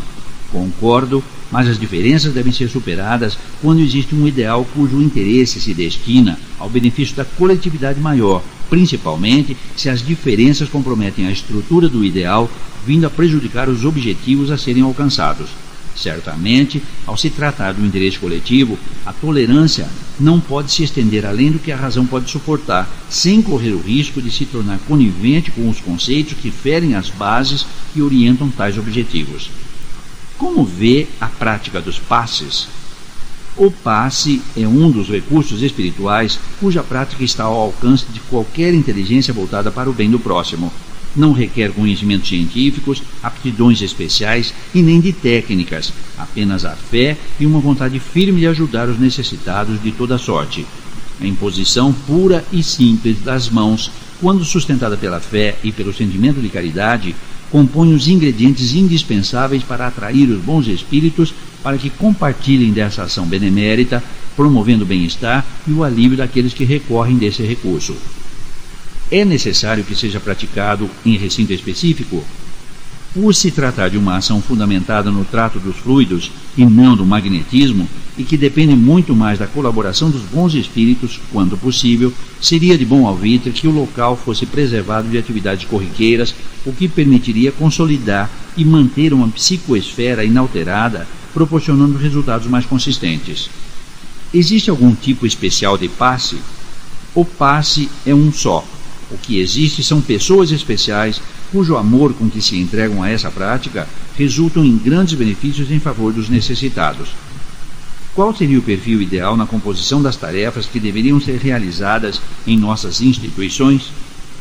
Concordo, mas as diferenças devem ser superadas quando existe um ideal cujo interesse se destina ao benefício da coletividade maior, principalmente se as diferenças comprometem a estrutura do ideal, vindo a prejudicar os objetivos a serem alcançados. Certamente, ao se tratar do interesse coletivo, a tolerância não pode se estender além do que a razão pode suportar, sem correr o risco de se tornar conivente com os conceitos que ferem as bases que orientam tais objetivos. Como vê a prática dos passes? O passe é um dos recursos espirituais cuja prática está ao alcance de qualquer inteligência voltada para o bem do próximo. Não requer conhecimentos científicos, aptidões especiais e nem de técnicas, apenas a fé e uma vontade firme de ajudar os necessitados de toda sorte. A imposição pura e simples das mãos, quando sustentada pela fé e pelo sentimento de caridade, compõem os ingredientes indispensáveis para atrair os bons espíritos para que compartilhem dessa ação benemérita, promovendo o bem-estar e o alívio daqueles que recorrem desse recurso. É necessário que seja praticado em recinto específico? Por se tratar de uma ação fundamentada no trato dos fluidos e não do magnetismo, e que depende muito mais da colaboração dos bons espíritos, quando possível, seria de bom alvitre que o local fosse preservado de atividades corriqueiras, o que permitiria consolidar e manter uma psicoesfera inalterada, proporcionando resultados mais consistentes. Existe algum tipo especial de passe? O passe é um só. O que existe são pessoas especiais cujo amor com que se entregam a essa prática resultam em grandes benefícios em favor dos necessitados. Qual seria o perfil ideal na composição das tarefas que deveriam ser realizadas em nossas instituições?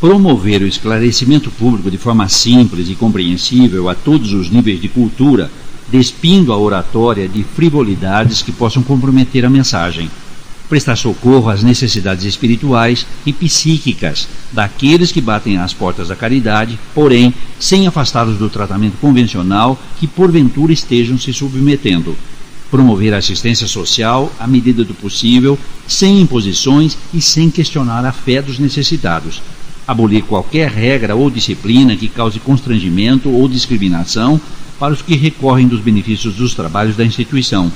Promover o esclarecimento público de forma simples e compreensível a todos os níveis de cultura, despindo a oratória de frivolidades que possam comprometer a mensagem. Prestar socorro às necessidades espirituais e psíquicas daqueles que batem às portas da caridade, porém, sem afastá-los do tratamento convencional que porventura estejam se submetendo. Promover a assistência social à medida do possível, sem imposições e sem questionar a fé dos necessitados. Abolir qualquer regra ou disciplina que cause constrangimento ou discriminação para os que recorrem dos benefícios dos trabalhos da instituição.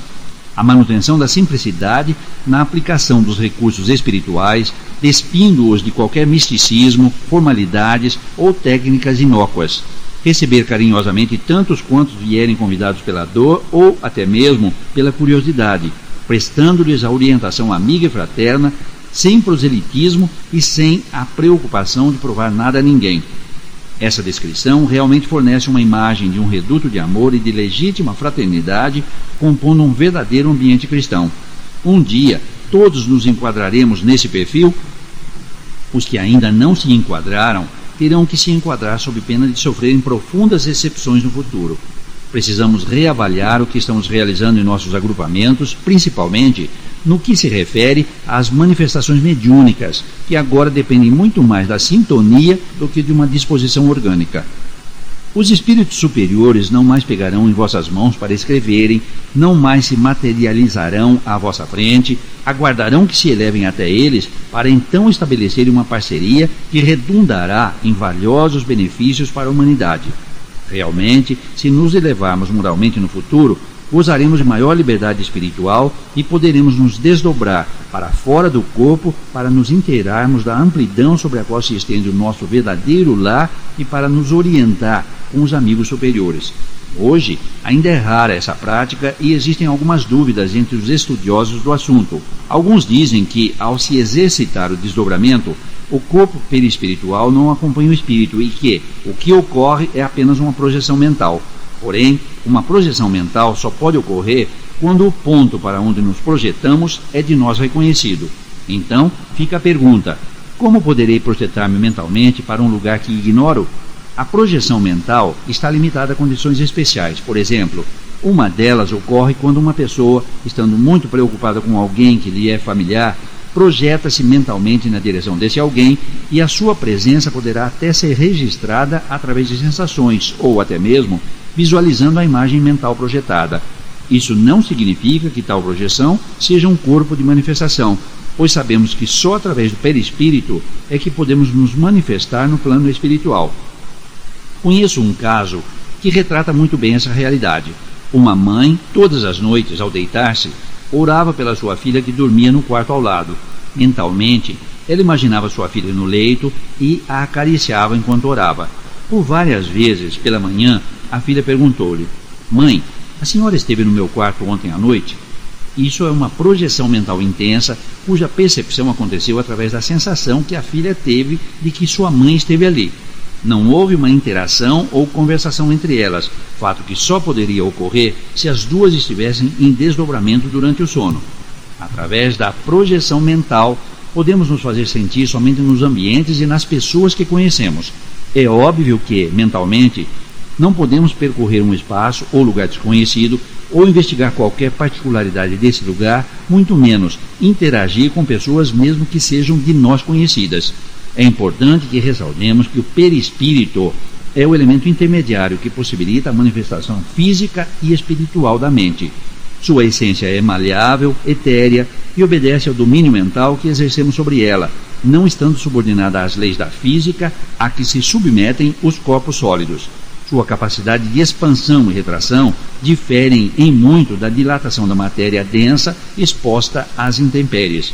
A manutenção da simplicidade na aplicação dos recursos espirituais, despindo-os de qualquer misticismo, formalidades ou técnicas inócuas. Receber carinhosamente tantos quantos vierem convidados pela dor ou até mesmo pela curiosidade, prestando-lhes a orientação amiga e fraterna, sem proselitismo e sem a preocupação de provar nada a ninguém. Essa descrição realmente fornece uma imagem de um reduto de amor e de legítima fraternidade, compondo um verdadeiro ambiente cristão. Um dia, todos nos enquadraremos nesse perfil? Os que ainda não se enquadraram terão que se enquadrar sob pena de sofrerem profundas decepções no futuro. Precisamos reavaliar o que estamos realizando em nossos agrupamentos, principalmente no que se refere às manifestações mediúnicas, que agora dependem muito mais da sintonia do que de uma disposição orgânica. Os espíritos superiores não mais pegarão em vossas mãos para escreverem, não mais se materializarão à vossa frente, aguardarão que se elevem até eles para então estabelecerem uma parceria que redundará em valiosos benefícios para a humanidade. Realmente, se nos elevarmos moralmente no futuro, gozaremos de maior liberdade espiritual e poderemos nos desdobrar para fora do corpo para nos inteirarmos da amplidão sobre a qual se estende o nosso verdadeiro lar e para nos orientar com os amigos superiores. Hoje, ainda é rara essa prática e existem algumas dúvidas entre os estudiosos do assunto. Alguns dizem que, ao se exercitar o desdobramento, o corpo perispiritual não acompanha o espírito e que o que ocorre é apenas uma projeção mental. Porém, uma projeção mental só pode ocorrer quando o ponto para onde nos projetamos é de nós reconhecido. Então, fica a pergunta: como poderei projetar-me mentalmente para um lugar que ignoro? A projeção mental está limitada a condições especiais. Por exemplo, uma delas ocorre quando uma pessoa, estando muito preocupada com alguém que lhe é familiar, projeta-se mentalmente na direção desse alguém e a sua presença poderá até ser registrada através de sensações ou até mesmo visualizando a imagem mental projetada. Isso não significa que tal projeção seja um corpo de manifestação, pois sabemos que só através do perispírito é que podemos nos manifestar no plano espiritual. Conheço um caso que retrata muito bem essa realidade. Uma mãe, todas as noites, ao deitar-se, orava pela sua filha que dormia no quarto ao lado. Mentalmente, ela imaginava sua filha no leito e a acariciava enquanto orava. Por várias vezes, pela manhã, a filha perguntou-lhe: "Mãe, a senhora esteve no meu quarto ontem à noite?" Isso é uma projeção mental intensa, cuja percepção aconteceu através da sensação que a filha teve de que sua mãe esteve ali. Não houve uma interação ou conversação entre elas, fato que só poderia ocorrer se as duas estivessem em desdobramento durante o sono. Através da projeção mental, podemos nos fazer sentir somente nos ambientes e nas pessoas que conhecemos. É óbvio que, mentalmente, não podemos percorrer um espaço ou lugar desconhecido ou investigar qualquer particularidade desse lugar, muito menos interagir com pessoas mesmo que sejam de nós conhecidas. É importante que ressaltemos que o perispírito é o elemento intermediário que possibilita a manifestação física e espiritual da mente. Sua essência é maleável, etérea e obedece ao domínio mental que exercemos sobre ela, não estando subordinada às leis da física a que se submetem os corpos sólidos. Sua capacidade de expansão e retração diferem em muito da dilatação da matéria densa exposta às intempéries.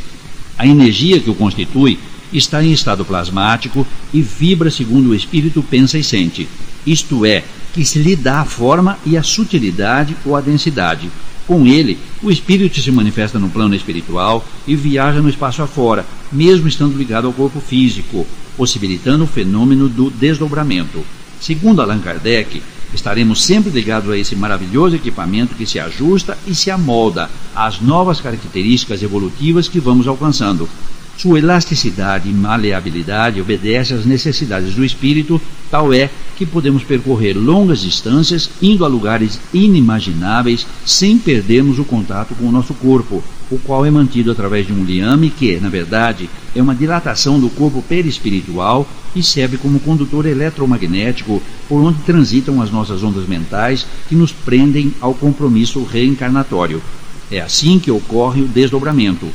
A energia que o constitui está em estado plasmático e vibra segundo o espírito pensa e sente, isto é, que se lhe dá a forma e a sutilidade ou a densidade. Com ele, o espírito se manifesta no plano espiritual e viaja no espaço afora, mesmo estando ligado ao corpo físico, possibilitando o fenômeno do desdobramento. Segundo Allan Kardec, estaremos sempre ligados a esse maravilhoso equipamento que se ajusta e se amolda às novas características evolutivas que vamos alcançando. Sua elasticidade e maleabilidade obedece às necessidades do espírito, tal é que podemos percorrer longas distâncias, indo a lugares inimagináveis, sem perdermos o contato com o nosso corpo, o qual é mantido através de um liame que, na verdade, é uma dilatação do corpo perispiritual e serve como condutor eletromagnético por onde transitam as nossas ondas mentais que nos prendem ao compromisso reencarnatório. É assim que ocorre o desdobramento.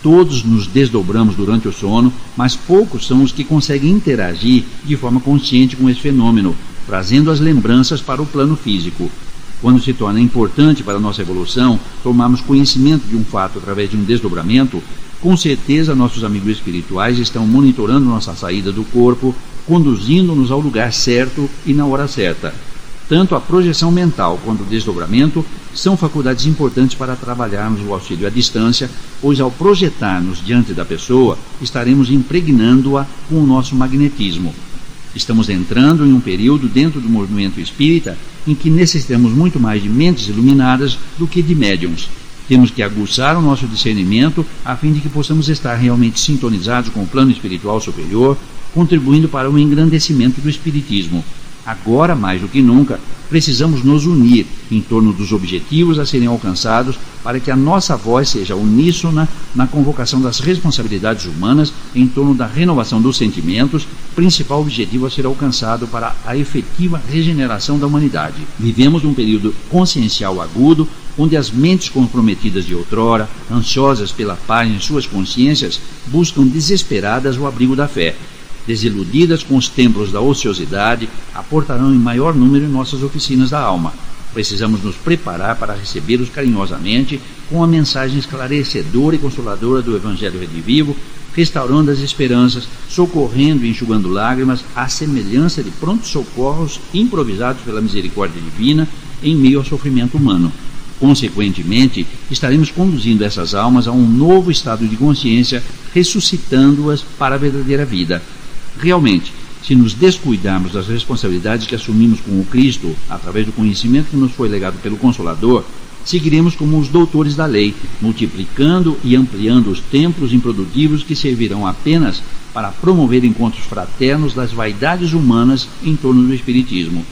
Todos nos desdobramos durante o sono, mas poucos são os que conseguem interagir de forma consciente com esse fenômeno, trazendo as lembranças para o plano físico. Quando se torna importante para a nossa evolução tomarmos conhecimento de um fato através de um desdobramento, com certeza nossos amigos espirituais estão monitorando nossa saída do corpo, conduzindo-nos ao lugar certo e na hora certa. Tanto a projeção mental quanto o desdobramento são faculdades importantes para trabalharmos o auxílio à distância, pois ao projetar-nos diante da pessoa, estaremos impregnando-a com o nosso magnetismo. Estamos entrando em um período dentro do movimento espírita em que necessitamos muito mais de mentes iluminadas do que de médiums. Temos que aguçar o nosso discernimento a fim de que possamos estar realmente sintonizados com o plano espiritual superior, contribuindo para o engrandecimento do espiritismo. Agora, mais do que nunca, precisamos nos unir em torno dos objetivos a serem alcançados para que a nossa voz seja uníssona na convocação das responsabilidades humanas em torno da renovação dos sentimentos, principal objetivo a ser alcançado para a efetiva regeneração da humanidade. Vivemos um período consciencial agudo, onde as mentes comprometidas de outrora, ansiosas pela paz em suas consciências, buscam desesperadas o abrigo da fé. Desiludidas com os templos da ociosidade, aportarão em maior número em nossas oficinas da alma. Precisamos nos preparar para recebê-los carinhosamente com a mensagem esclarecedora e consoladora do Evangelho redivivo, restaurando as esperanças, socorrendo e enxugando lágrimas, à semelhança de prontos socorros improvisados pela misericórdia divina em meio ao sofrimento humano. Consequentemente, estaremos conduzindo essas almas a um novo estado de consciência, ressuscitando-as para a verdadeira vida. Realmente, se nos descuidarmos das responsabilidades que assumimos com o Cristo, através do conhecimento que nos foi legado pelo Consolador, seguiremos como os doutores da lei, multiplicando e ampliando os templos improdutivos que servirão apenas para promover encontros fraternos das vaidades humanas em torno do Espiritismo.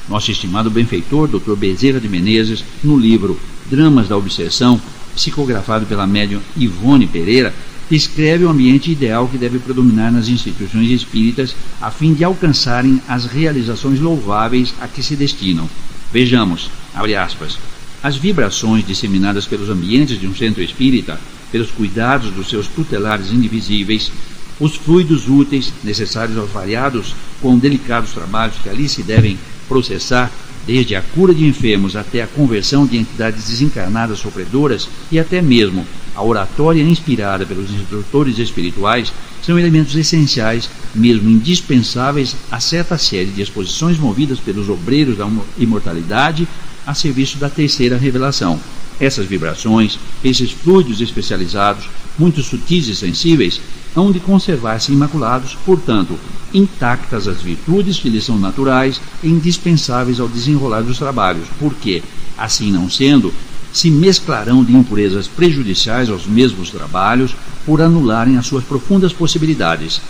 Nosso estimado benfeitor, Dr. Bezerra de Menezes, no livro Dramas da Obsessão, psicografado pela médium Ivone Pereira, descreve o ambiente ideal que deve predominar nas instituições espíritas a fim de alcançarem as realizações louváveis a que se destinam. Vejamos, abre aspas, as vibrações disseminadas pelos ambientes de um centro espírita, pelos cuidados dos seus tutelares indivisíveis, os fluidos úteis necessários aos variados quão delicados trabalhos que ali se devem processar, desde a cura de enfermos até a conversão de entidades desencarnadas sofredoras e até mesmo a oratória inspirada pelos instrutores espirituais, são elementos essenciais, mesmo indispensáveis a certa série de exposições movidas pelos obreiros da imortalidade a serviço da terceira revelação. Essas vibrações, esses fluidos especializados, muito sutis e sensíveis, hão de conservar-se imaculados, portanto, intactas as virtudes que lhes são naturais e indispensáveis ao desenrolar dos trabalhos, porque, assim não sendo, se mesclarão de impurezas prejudiciais aos mesmos trabalhos por anularem as suas profundas possibilidades.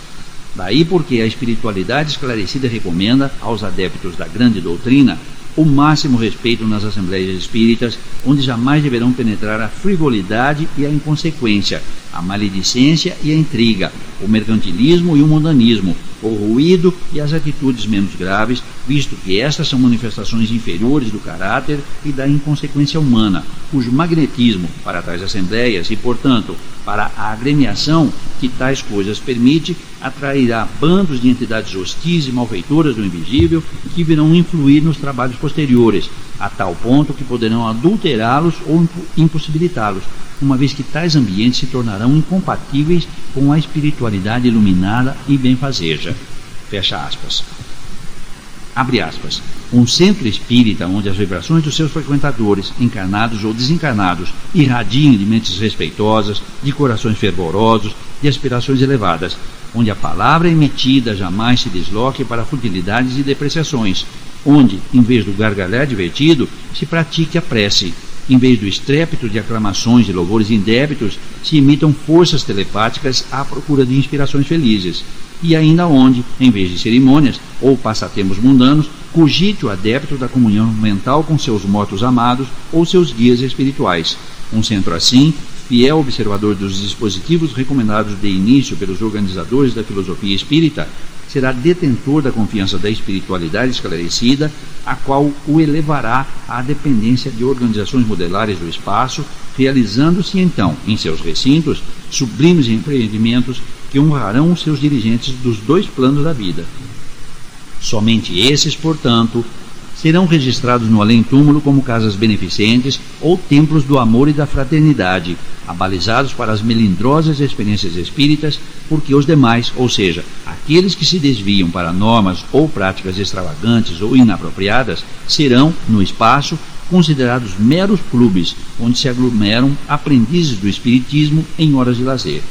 Daí porque a espiritualidade esclarecida recomenda aos adeptos da grande doutrina o máximo respeito nas assembleias espíritas, onde jamais deverão penetrar a frivolidade e a inconsequência, a maledicência e a intriga, o mercantilismo e o mundanismo, o ruído e as atitudes menos graves, visto que estas são manifestações inferiores do caráter e da inconsequência humana, cujo magnetismo para tais assembleias e, portanto, para a agremiação que tais coisas permite, atrairá bandos de entidades hostis e malfeitoras do invisível que virão influir nos trabalhos posteriores, a tal ponto que poderão adulterá-los ou impossibilitá-los, uma vez que tais ambientes se tornarão incompatíveis com a espiritualidade iluminada e benfazeja. Fecha aspas. Abre aspas. Um centro espírita onde as vibrações dos seus frequentadores, encarnados ou desencarnados, irradiem de mentes respeitosas, de corações fervorosos, de aspirações elevadas, onde a palavra emitida jamais se desloque para futilidades e depreciações, onde, em vez do gargalhar divertido, se pratique a prece, em vez do estrépito de aclamações e louvores indébitos, se imitam forças telepáticas à procura de inspirações felizes, e ainda onde, em vez de cerimônias ou passatempos mundanos, cogite o adepto da comunhão mental com seus mortos amados ou seus guias espirituais. Um centro assim, fiel observador dos dispositivos recomendados de início pelos organizadores da filosofia espírita, será detentor da confiança da espiritualidade esclarecida, a qual o elevará à dependência de organizações modelares do espaço, realizando-se então, em seus recintos, sublimes empreendimentos que honrarão os seus dirigentes dos dois planos da vida. Somente esses, portanto, serão registrados no além-túmulo como casas beneficentes ou templos do amor e da fraternidade, abalizados para as melindrosas experiências espíritas, porque os demais, ou seja, aqueles que se desviam para normas ou práticas extravagantes ou inapropriadas, serão, no espaço, considerados meros clubes, onde se aglomeram aprendizes do espiritismo em horas de lazer.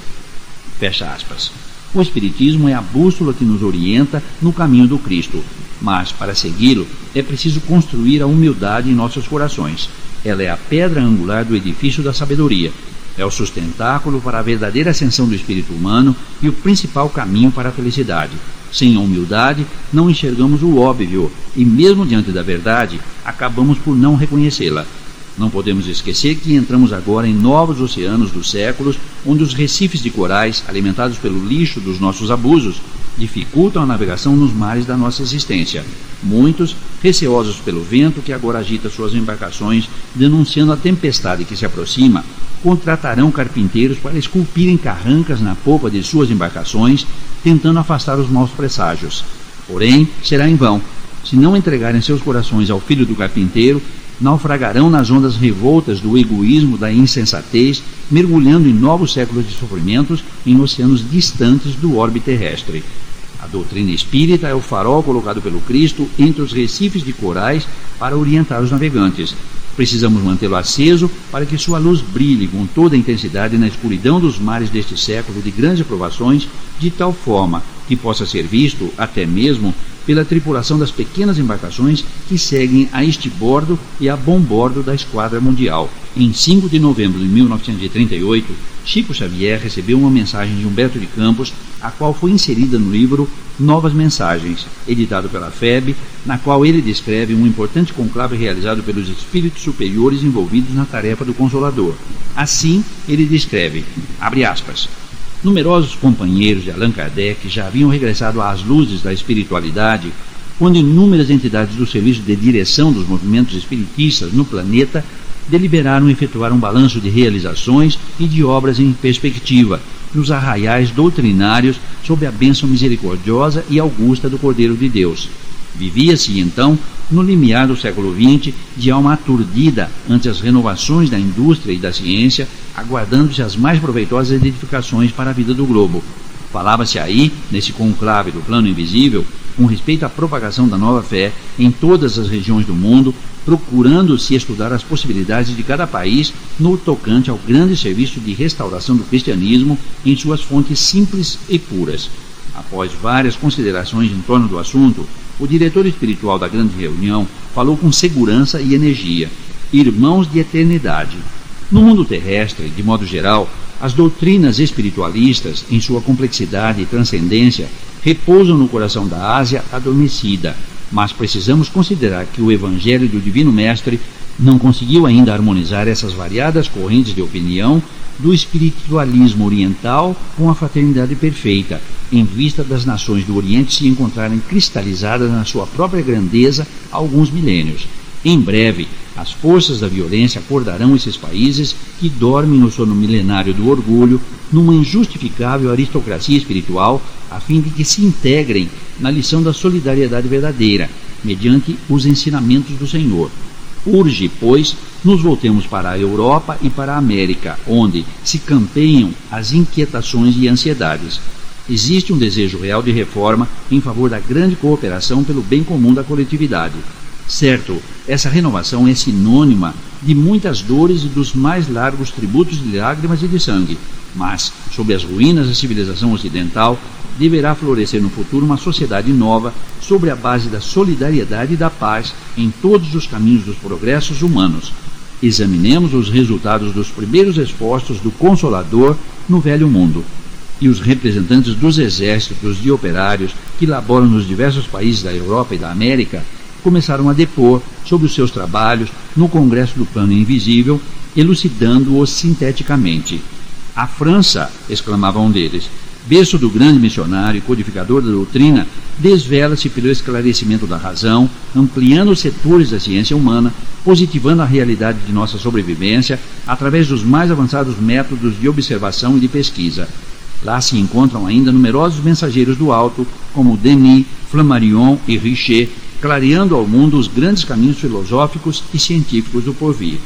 Fecha aspas. O espiritismo é a bússola que nos orienta no caminho do Cristo, mas, para segui-lo, é preciso construir a humildade em nossos corações. Ela é a pedra angular do edifício da sabedoria. É o sustentáculo para a verdadeira ascensão do espírito humano e o principal caminho para a felicidade. Sem a humildade, não enxergamos o óbvio e, mesmo diante da verdade, acabamos por não reconhecê-la. Não podemos esquecer que entramos agora em novos oceanos dos séculos, onde os recifes de corais, alimentados pelo lixo dos nossos abusos, dificultam a navegação nos mares da nossa existência. Muitos, receosos pelo vento que agora agita suas embarcações, denunciando a tempestade que se aproxima, contratarão carpinteiros para esculpirem carrancas na popa de suas embarcações, tentando afastar os maus presságios. Porém, será em vão. Se não entregarem seus corações ao filho do carpinteiro, naufragarão nas ondas revoltas do egoísmo, da insensatez, mergulhando em novos séculos de sofrimentos em oceanos distantes do orbe terrestre. A doutrina espírita é o farol colocado pelo Cristo entre os recifes de corais para orientar os navegantes. Precisamos mantê-lo aceso para que sua luz brilhe com toda a intensidade na escuridão dos mares deste século de grandes provações, de tal forma que possa ser visto, até mesmo, pela tripulação das pequenas embarcações que seguem a estibordo e a bombordo da Esquadra Mundial. Em 5 de novembro de 1938, Chico Xavier recebeu uma mensagem de Humberto de Campos, a qual foi inserida no livro Novas Mensagens, editado pela FEB, na qual ele descreve um importante conclave realizado pelos espíritos superiores envolvidos na tarefa do Consolador. Assim, ele descreve, abre aspas, numerosos companheiros de Allan Kardec já haviam regressado às luzes da espiritualidade, quando inúmeras entidades do serviço de direção dos movimentos espiritistas no planeta deliberaram efetuar um balanço de realizações e de obras em perspectiva, nos arraiais doutrinários sob a bênção misericordiosa e augusta do Cordeiro de Deus. Vivia-se, então, no limiar do século XX, de alma aturdida ante as renovações da indústria e da ciência, aguardando-se as mais proveitosas edificações para a vida do globo. Falava-se aí, nesse conclave do plano invisível, com respeito à propagação da nova fé em todas as regiões do mundo, procurando-se estudar as possibilidades de cada país no tocante ao grande serviço de restauração do cristianismo em suas fontes simples e puras. Após várias considerações em torno do assunto, o diretor espiritual da grande reunião falou com segurança e energia. Irmãos de eternidade. No mundo terrestre, de modo geral, as doutrinas espiritualistas, em sua complexidade e transcendência, repousam no coração da Ásia adormecida, mas precisamos considerar que o Evangelho do Divino Mestre não conseguiu ainda harmonizar essas variadas correntes de opinião do espiritualismo oriental com a fraternidade perfeita, em vista das nações do Oriente se encontrarem cristalizadas na sua própria grandeza há alguns milênios. Em breve, as forças da violência acordarão esses países que dormem no sono milenário do orgulho, numa injustificável aristocracia espiritual, a fim de que se integrem na lição da solidariedade verdadeira, mediante os ensinamentos do Senhor. Urge, pois, nos voltemos para a Europa e para a América, onde se campeiam as inquietações e ansiedades. Existe um desejo real de reforma em favor da grande cooperação pelo bem comum da coletividade. Certo, essa renovação é sinônima de muitas dores e dos mais largos tributos de lágrimas e de sangue, mas, sob as ruínas da civilização ocidental, deverá florescer no futuro uma sociedade nova sobre a base da solidariedade e da paz em todos os caminhos dos progressos humanos. Examinemos os resultados dos primeiros esforços do Consolador no Velho Mundo, e os representantes dos exércitos de operários que laboram nos diversos países da Europa e da América começaram a depor sobre os seus trabalhos no Congresso do Plano Invisível, elucidando-os sinteticamente. A França, exclamava um deles, berço do grande missionário e codificador da doutrina, desvela-se pelo esclarecimento da razão, ampliando os setores da ciência humana, positivando a realidade de nossa sobrevivência através dos mais avançados métodos de observação e de pesquisa. Lá se encontram ainda numerosos mensageiros do alto, como Denis, Flammarion e Richer, clareando ao mundo os grandes caminhos filosóficos e científicos do porvir.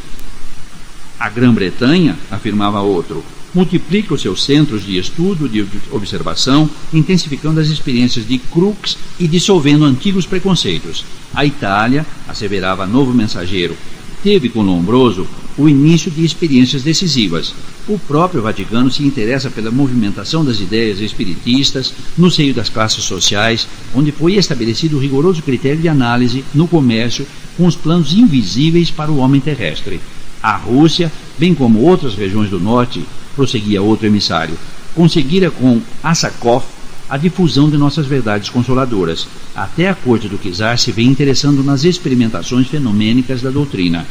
A Grã-Bretanha, afirmava outro, multiplica os seus centros de estudo e de observação, intensificando as experiências de Crookes e dissolvendo antigos preconceitos. A Itália, asseverava novo mensageiro, teve com Lombroso o início de experiências decisivas. O próprio Vaticano se interessa pela movimentação das ideias espiritistas no seio das classes sociais, onde foi estabelecido o rigoroso critério de análise no comércio com os planos invisíveis para o homem terrestre. A Rússia, bem como outras regiões do norte, prosseguia outro emissário, conseguira com Asakov a difusão de nossas verdades consoladoras. Até a corte do czar se vem interessando nas experimentações fenomênicas da doutrina.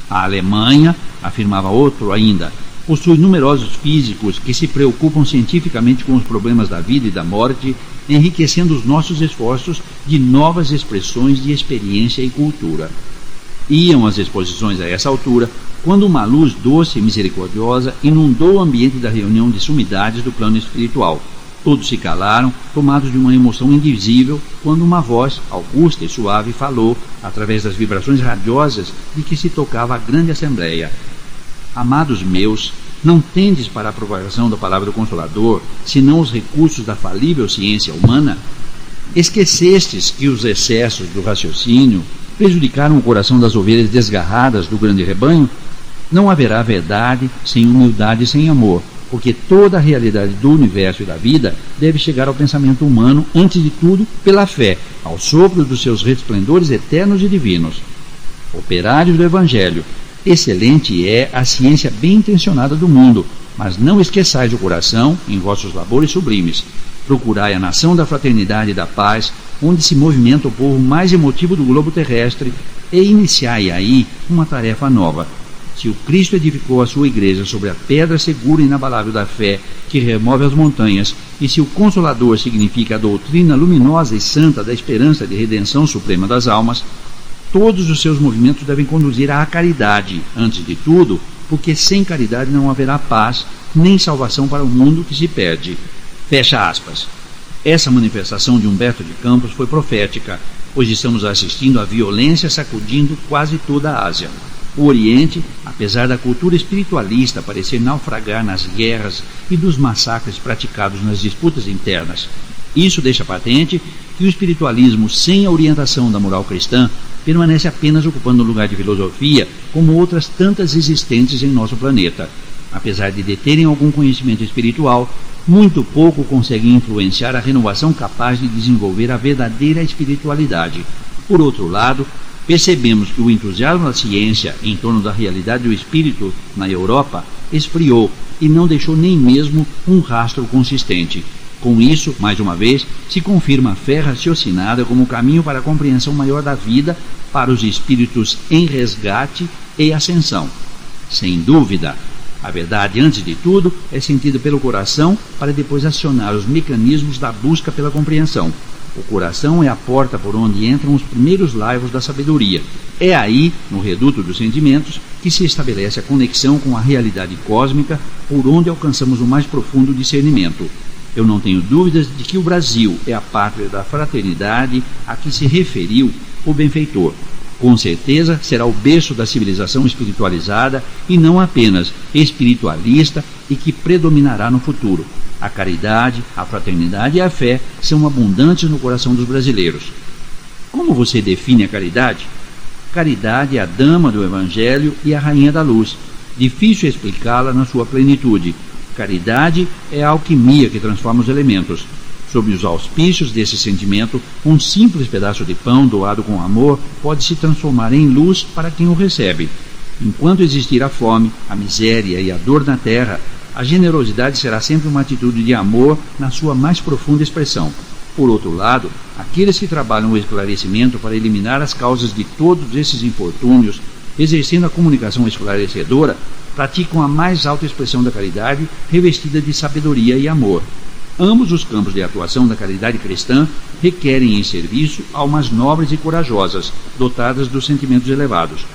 A Alemanha, afirmava outro ainda, possui numerosos físicos que se preocupam cientificamente com os problemas da vida e da morte, enriquecendo os nossos esforços de novas expressões de experiência e cultura. Iam as exposições a essa altura, quando uma luz doce e misericordiosa inundou o ambiente da reunião de sumidades do plano espiritual. Todos se calaram, tomados de uma emoção indizível, quando uma voz, augusta e suave, falou, através das vibrações radiosas de que se tocava a grande assembleia. Amados meus, não tendes para a propagação da palavra do Consolador, senão os recursos da falível ciência humana? Esquecestes que os excessos do raciocínio prejudicaram o coração das ovelhas desgarradas do grande rebanho? Não haverá verdade sem humildade e sem amor, porque toda a realidade do universo e da vida deve chegar ao pensamento humano, antes de tudo, pela fé, ao sopro dos seus resplendores eternos e divinos. Operários do Evangelho, excelente é a ciência bem intencionada do mundo, mas não esqueçais o coração em vossos labores sublimes. Procurai a nação da fraternidade e da paz, onde se movimenta o povo mais emotivo do globo terrestre, e iniciai aí uma tarefa nova. Se o Cristo edificou a sua igreja sobre a pedra segura e inabalável da fé, que remove as montanhas, e se o Consolador significa a doutrina luminosa e santa da esperança de redenção suprema das almas, todos os seus movimentos devem conduzir à caridade, antes de tudo, porque sem caridade não haverá paz, nem salvação para o mundo que se perde. Fecha aspas. Essa manifestação de Humberto de Campos foi profética, pois estamos assistindo à violência sacudindo quase toda a Ásia. O Oriente, apesar da cultura espiritualista parecer naufragar nas guerras e dos massacres praticados nas disputas internas, isso deixa patente que o espiritualismo sem a orientação da moral cristã permanece apenas ocupando o lugar de filosofia como outras tantas existentes em nosso planeta. Apesar de deterem algum conhecimento espiritual, muito pouco conseguem influenciar a renovação capaz de desenvolver a verdadeira espiritualidade. Por outro lado, percebemos que o entusiasmo da ciência em torno da realidade do espírito na Europa esfriou e não deixou nem mesmo um rastro consistente. Com isso, mais uma vez, se confirma a fé raciocinada como o caminho para a compreensão maior da vida para os espíritos em resgate e ascensão. Sem dúvida, a verdade, antes de tudo, é sentida pelo coração para depois acionar os mecanismos da busca pela compreensão. O coração é a porta por onde entram os primeiros laivos da sabedoria. É aí, no reduto dos sentimentos, que se estabelece a conexão com a realidade cósmica, por onde alcançamos o mais profundo discernimento. Eu não tenho dúvidas de que o Brasil é a pátria da fraternidade a que se referiu o benfeitor. Com certeza será o berço da civilização espiritualizada e não apenas espiritualista e que predominará no futuro. A caridade, a fraternidade e a fé são abundantes no coração dos brasileiros. Como você define a caridade? Caridade é a dama do Evangelho e a rainha da luz. Difícil explicá-la na sua plenitude. Caridade é a alquimia que transforma os elementos. Sob os auspícios desse sentimento, um simples pedaço de pão doado com amor pode se transformar em luz para quem o recebe. Enquanto existir a fome, a miséria e a dor na terra, a generosidade será sempre uma atitude de amor na sua mais profunda expressão. Por outro lado, aqueles que trabalham o esclarecimento para eliminar as causas de todos esses infortúnios, exercendo a comunicação esclarecedora, praticam a mais alta expressão da caridade, revestida de sabedoria e amor. Ambos os campos de atuação da caridade cristã requerem em serviço almas nobres e corajosas, dotadas dos sentimentos elevados.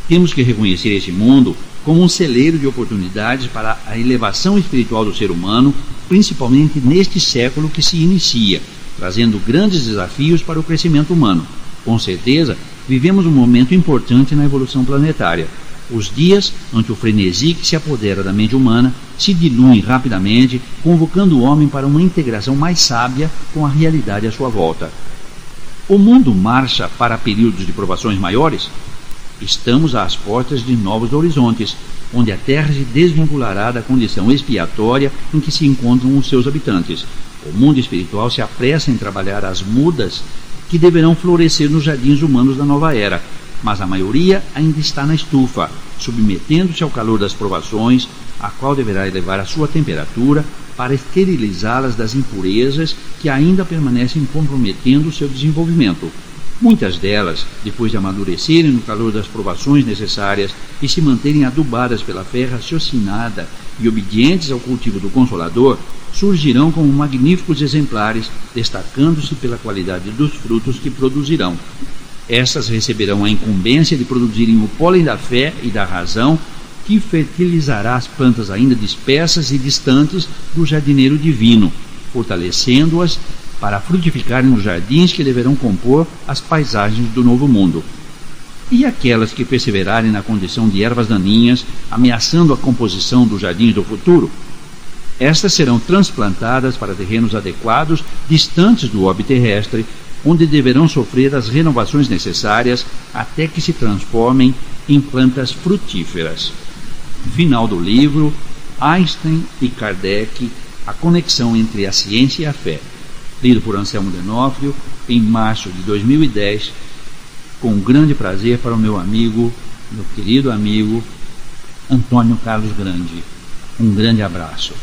Temos que reconhecer esse mundo como um celeiro de oportunidades para a elevação espiritual do ser humano, principalmente neste século que se inicia, trazendo grandes desafios para o crescimento humano. Com certeza, vivemos um momento importante na evolução planetária. Os dias, ante o frenesi que se apodera da mente humana, se diluem rapidamente, convocando o homem para uma integração mais sábia com a realidade à sua volta. O mundo marcha para períodos de provações maiores? Estamos às portas de novos horizontes, onde a Terra se desvinculará da condição expiatória em que se encontram os seus habitantes. O mundo espiritual se apressa em trabalhar as mudas que deverão florescer nos jardins humanos da nova era, mas a maioria ainda está na estufa, submetendo-se ao calor das provações, a qual deverá elevar a sua temperatura para esterilizá-las das impurezas que ainda permanecem comprometendo o seu desenvolvimento. Muitas delas, depois de amadurecerem no calor das provações necessárias e se manterem adubadas pela fé raciocinada e obedientes ao cultivo do Consolador, surgirão como magníficos exemplares, destacando-se pela qualidade dos frutos que produzirão. Estas receberão a incumbência de produzirem o pólen da fé e da razão, que fertilizará as plantas ainda dispersas e distantes do jardineiro divino, fortalecendo-as para frutificarem nos jardins que deverão compor as paisagens do novo mundo. E aquelas que perseverarem na condição de ervas daninhas, ameaçando a composição dos jardins do futuro? Estas serão transplantadas para terrenos adequados, distantes do orbe terrestre, onde deverão sofrer as renovações necessárias até que se transformem em plantas frutíferas. Final do livro, Einstein e Kardec, a conexão entre a ciência e a fé. Lido por Anselmo D'Onofrio, em março de 2010, com grande prazer para o meu querido amigo, Antônio Carlos Grande. Um grande abraço.